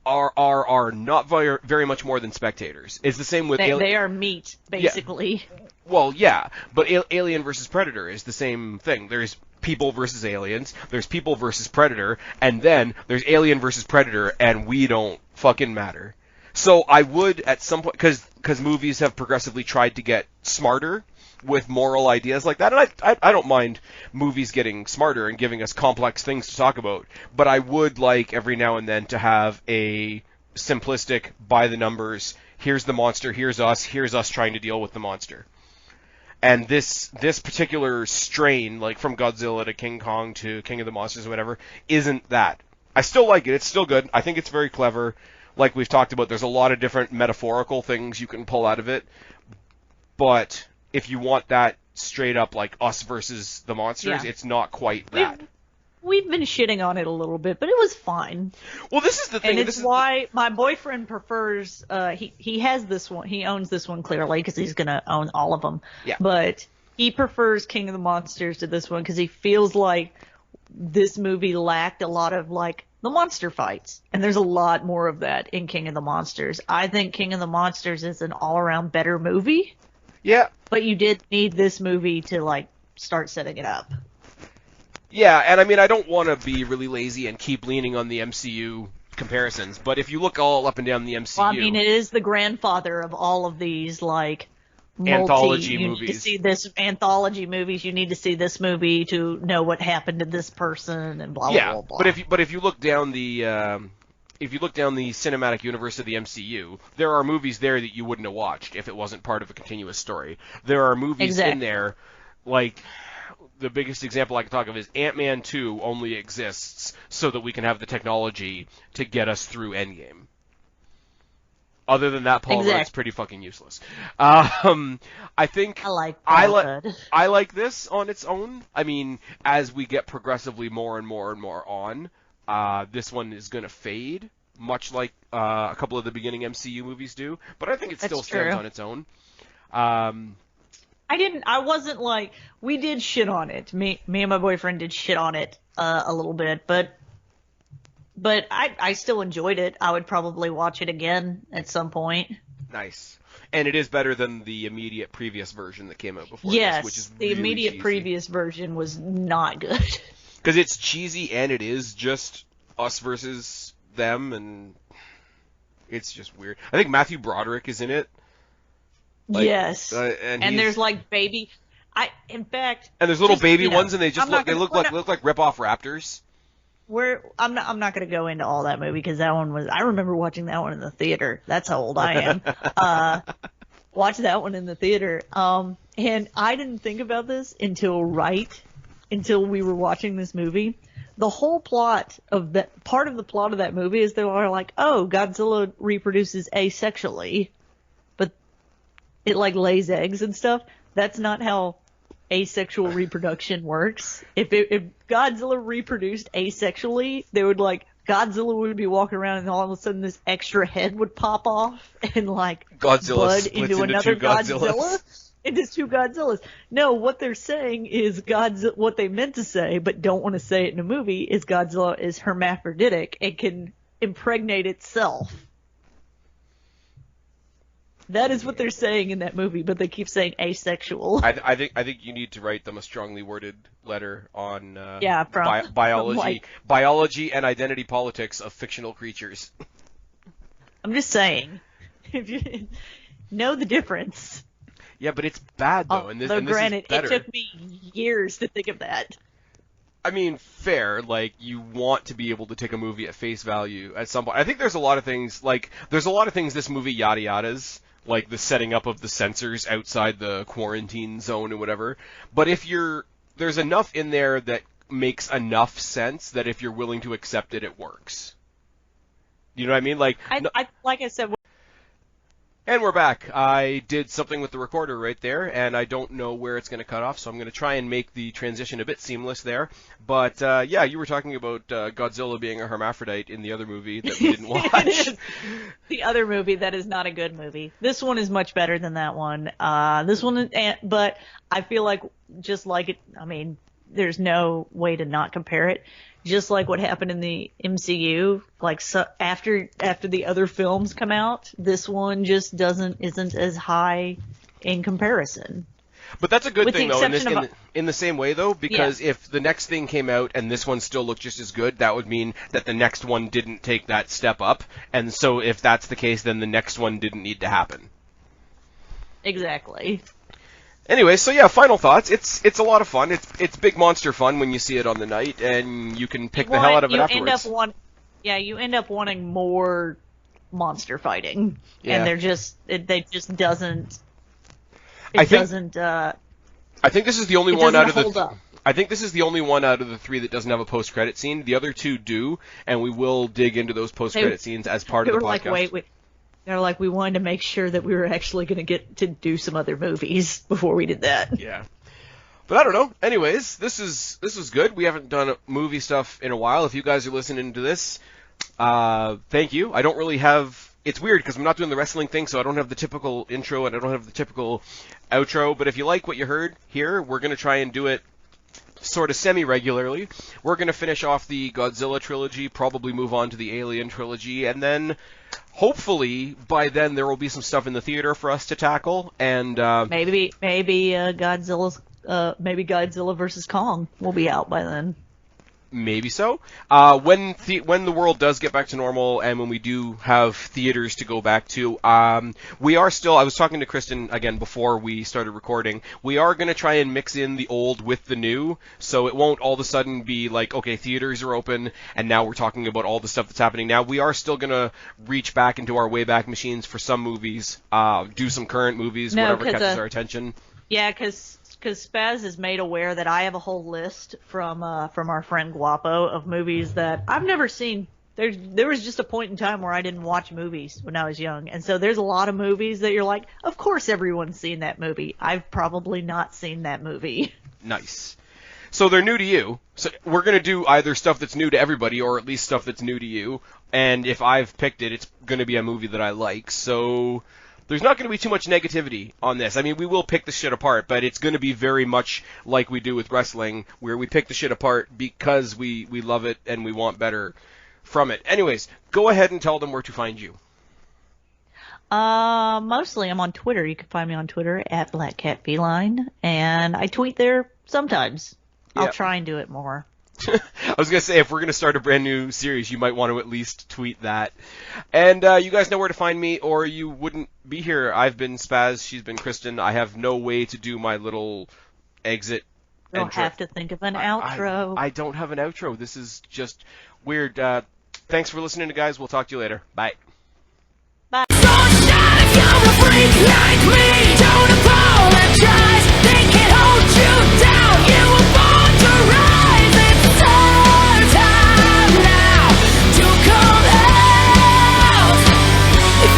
are not very much more than spectators. It's the same with... They are meat, basically. Yeah. Well, yeah. But Alien versus Predator is the same thing. There's people versus aliens, there's people versus Predator, and then there's Alien versus Predator, and we don't fucking matter. So I would, at some point, because movies have progressively tried to get smarter with moral ideas like that, and I don't mind movies getting smarter and giving us complex things to talk about, but I would like every now and then to have a simplistic, by the numbers, here's the monster, here's us trying to deal with the monster. And this particular strain, like from Godzilla to King Kong to King of the Monsters or whatever, isn't that. I still like it. It's still good. I think it's very clever. Like we've talked about, there's a lot of different metaphorical things you can pull out of it. But if you want that straight up, like us versus the monsters, it's not quite that. We've been shitting on it a little bit, but it was fine. Well, this is the thing. And it's why my boyfriend prefers, he has this one, he owns this one clearly, because he's going to own all of them. Yeah. But he prefers King of the Monsters to this one, because he feels like this movie lacked a lot of, like, the monster fights. And there's a lot more of that in King of the Monsters. I think King of the Monsters is an all-around better movie. Yeah. But you did need this movie to, like, start setting it up. Yeah, and I mean, I don't want to be really lazy and keep leaning on the MCU comparisons, but if you look all up and down the MCU... Well, I mean, it is the grandfather of all of these, like, anthology movies. You need to see this anthology movies. You need to see this movie to know what happened to this person and blah, blah, blah, blah. But if you look down the... if you look down the cinematic universe of the MCU, there are movies there that you wouldn't have watched if it wasn't part of a continuous story. There are movies in there, like... The biggest example I can talk of is Ant-Man 2 only exists so that we can have the technology to get us through Endgame. Other than that, Paul Rudd's pretty fucking useless. I think I like this on its own. I mean, as we get progressively more and more and more on, this one is going to fade, much like a couple of the beginning MCU movies do. But I think it still stands on its own. I wasn't like, we did shit on it. Me and my boyfriend did shit on it a little bit, but I still enjoyed it. I would probably watch it again at some point. Nice. And it is better than the immediate previous version that came out before this, which is the really immediate cheesy. Previous version was not good. Because it's cheesy and it is just us versus them, and it's just weird. I think Matthew Broderick is in it. Like, yes, and there's like baby. In fact, and there's little baby ones, and they just look like rip-off raptors. I'm not going to go into all that movie because that one was. I remember watching that one in the theater. That's how old I am. Watch that one in the theater. And I didn't think about this until we were watching this movie. The whole plot of that part of the plot of that movie is they are like, oh, Godzilla reproduces asexually. It like lays eggs and stuff. That's not how asexual reproduction works. If Godzilla reproduced asexually, they would Godzilla would be walking around and all of a sudden this extra head would pop off and Godzilla bud splits into another Godzilla. Into two Godzillas. No, what they're saying is what they meant to say, but don't want to say it in a movie, is Godzilla is hermaphroditic. It can impregnate itself. That is what they're saying in that movie, but they keep saying asexual. I think you need to write them a strongly worded letter on biology and identity politics of fictional creatures. I'm just saying, if you know the difference. Yeah, but it's bad though, and this granted, is better. it took me years to think of that. I mean, fair. Like, you want to be able to take a movie at face value at some point. I think there's a lot of things this movie yada yadas, like the setting up of the sensors outside the quarantine zone or whatever. But there's enough in there that makes enough sense that if you're willing to accept it, it works. You know what I mean? Like I said. And we're back. I did something with the recorder right there, and I don't know where it's going to cut off, so I'm going to try and make the transition a bit seamless there. But, yeah, you were talking about Godzilla being a hermaphrodite in the other movie that we didn't watch. The other movie that is not a good movie. This one is much better than that one. But I feel like, just like it, I mean, there's no way to not compare it. Just like what happened in the MCU, like after the other films come out, this one just isn't as high in comparison. But that's a good thing, though, in the same way, though, because if the next thing came out and this one still looked just as good, that would mean that the next one didn't take that step up. And so if that's the case, then the next one didn't need to happen. Exactly. Anyway, so yeah, final thoughts. It's a lot of fun. It's big monster fun when you see it on the night, and you can pick the hell out of it afterwards. You end up wanting more monster fighting, and they just doesn't. I think this is the only one out of the. I think this is the only one out of the three that doesn't have a post-credit scene. The other two do, and we will dig into those post-credit scenes as part of the podcast. Wait. They're like, we wanted to make sure that we were actually going to get to do some other movies before we did that. Yeah. But I don't know. Anyways, this is good. We haven't done movie stuff in a while. If you guys are listening to this, thank you. I don't really have... It's weird because I'm not doing the wrestling thing, so I don't have the typical intro and I don't have the typical outro. But if you like what you heard here, we're going to try and do it sort of semi-regularly. We're going to finish off the Godzilla trilogy, probably move on to the Alien trilogy, and then... Hopefully, by then there will be some stuff in the theater for us to tackle, and maybe Godzilla versus Kong will be out by then. Maybe so. When the world does get back to normal, and when we do have theaters to go back to, we are still. I was talking to Kristen again before we started recording. We are going to try and mix in the old with the new, so it won't all of a sudden be like, okay, theaters are open, and now we're talking about all the stuff that's happening now. We are still going to reach back into our Wayback Machines for some movies, do some current movies, whatever catches our attention. Yeah, because Spaz is made aware that I have a whole list from our friend Guapo of movies that I've never seen. There was just a point in time where I didn't watch movies when I was young, and so there's a lot of movies that you're like, of course everyone's seen that movie. I've probably not seen that movie. Nice. So they're new to you. So we're going to do either stuff that's new to everybody or at least stuff that's new to you, and if I've picked it, it's going to be a movie that I like, so... There's not going to be too much negativity on this. I mean, we will pick the shit apart, but it's going to be very much like we do with wrestling, where we pick the shit apart because we love it and we want better from it. Anyways, go ahead and tell them where to find you. Mostly I'm on Twitter. You can find me on Twitter at BlackCatFeline, and I tweet there sometimes. Yeah. I'll try and do it more. I was going to say, if we're going to start a brand new series, you might want to at least tweet that. And you guys know where to find me, or you wouldn't be here. I've been Spaz, she's been Kristen. I have no way to do my little exit You'll have to think of an outro. I don't have an outro. This is just weird. Thanks for listening, guys. We'll talk to you later. Bye. Bye.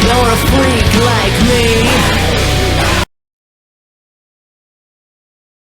You're a freak like me.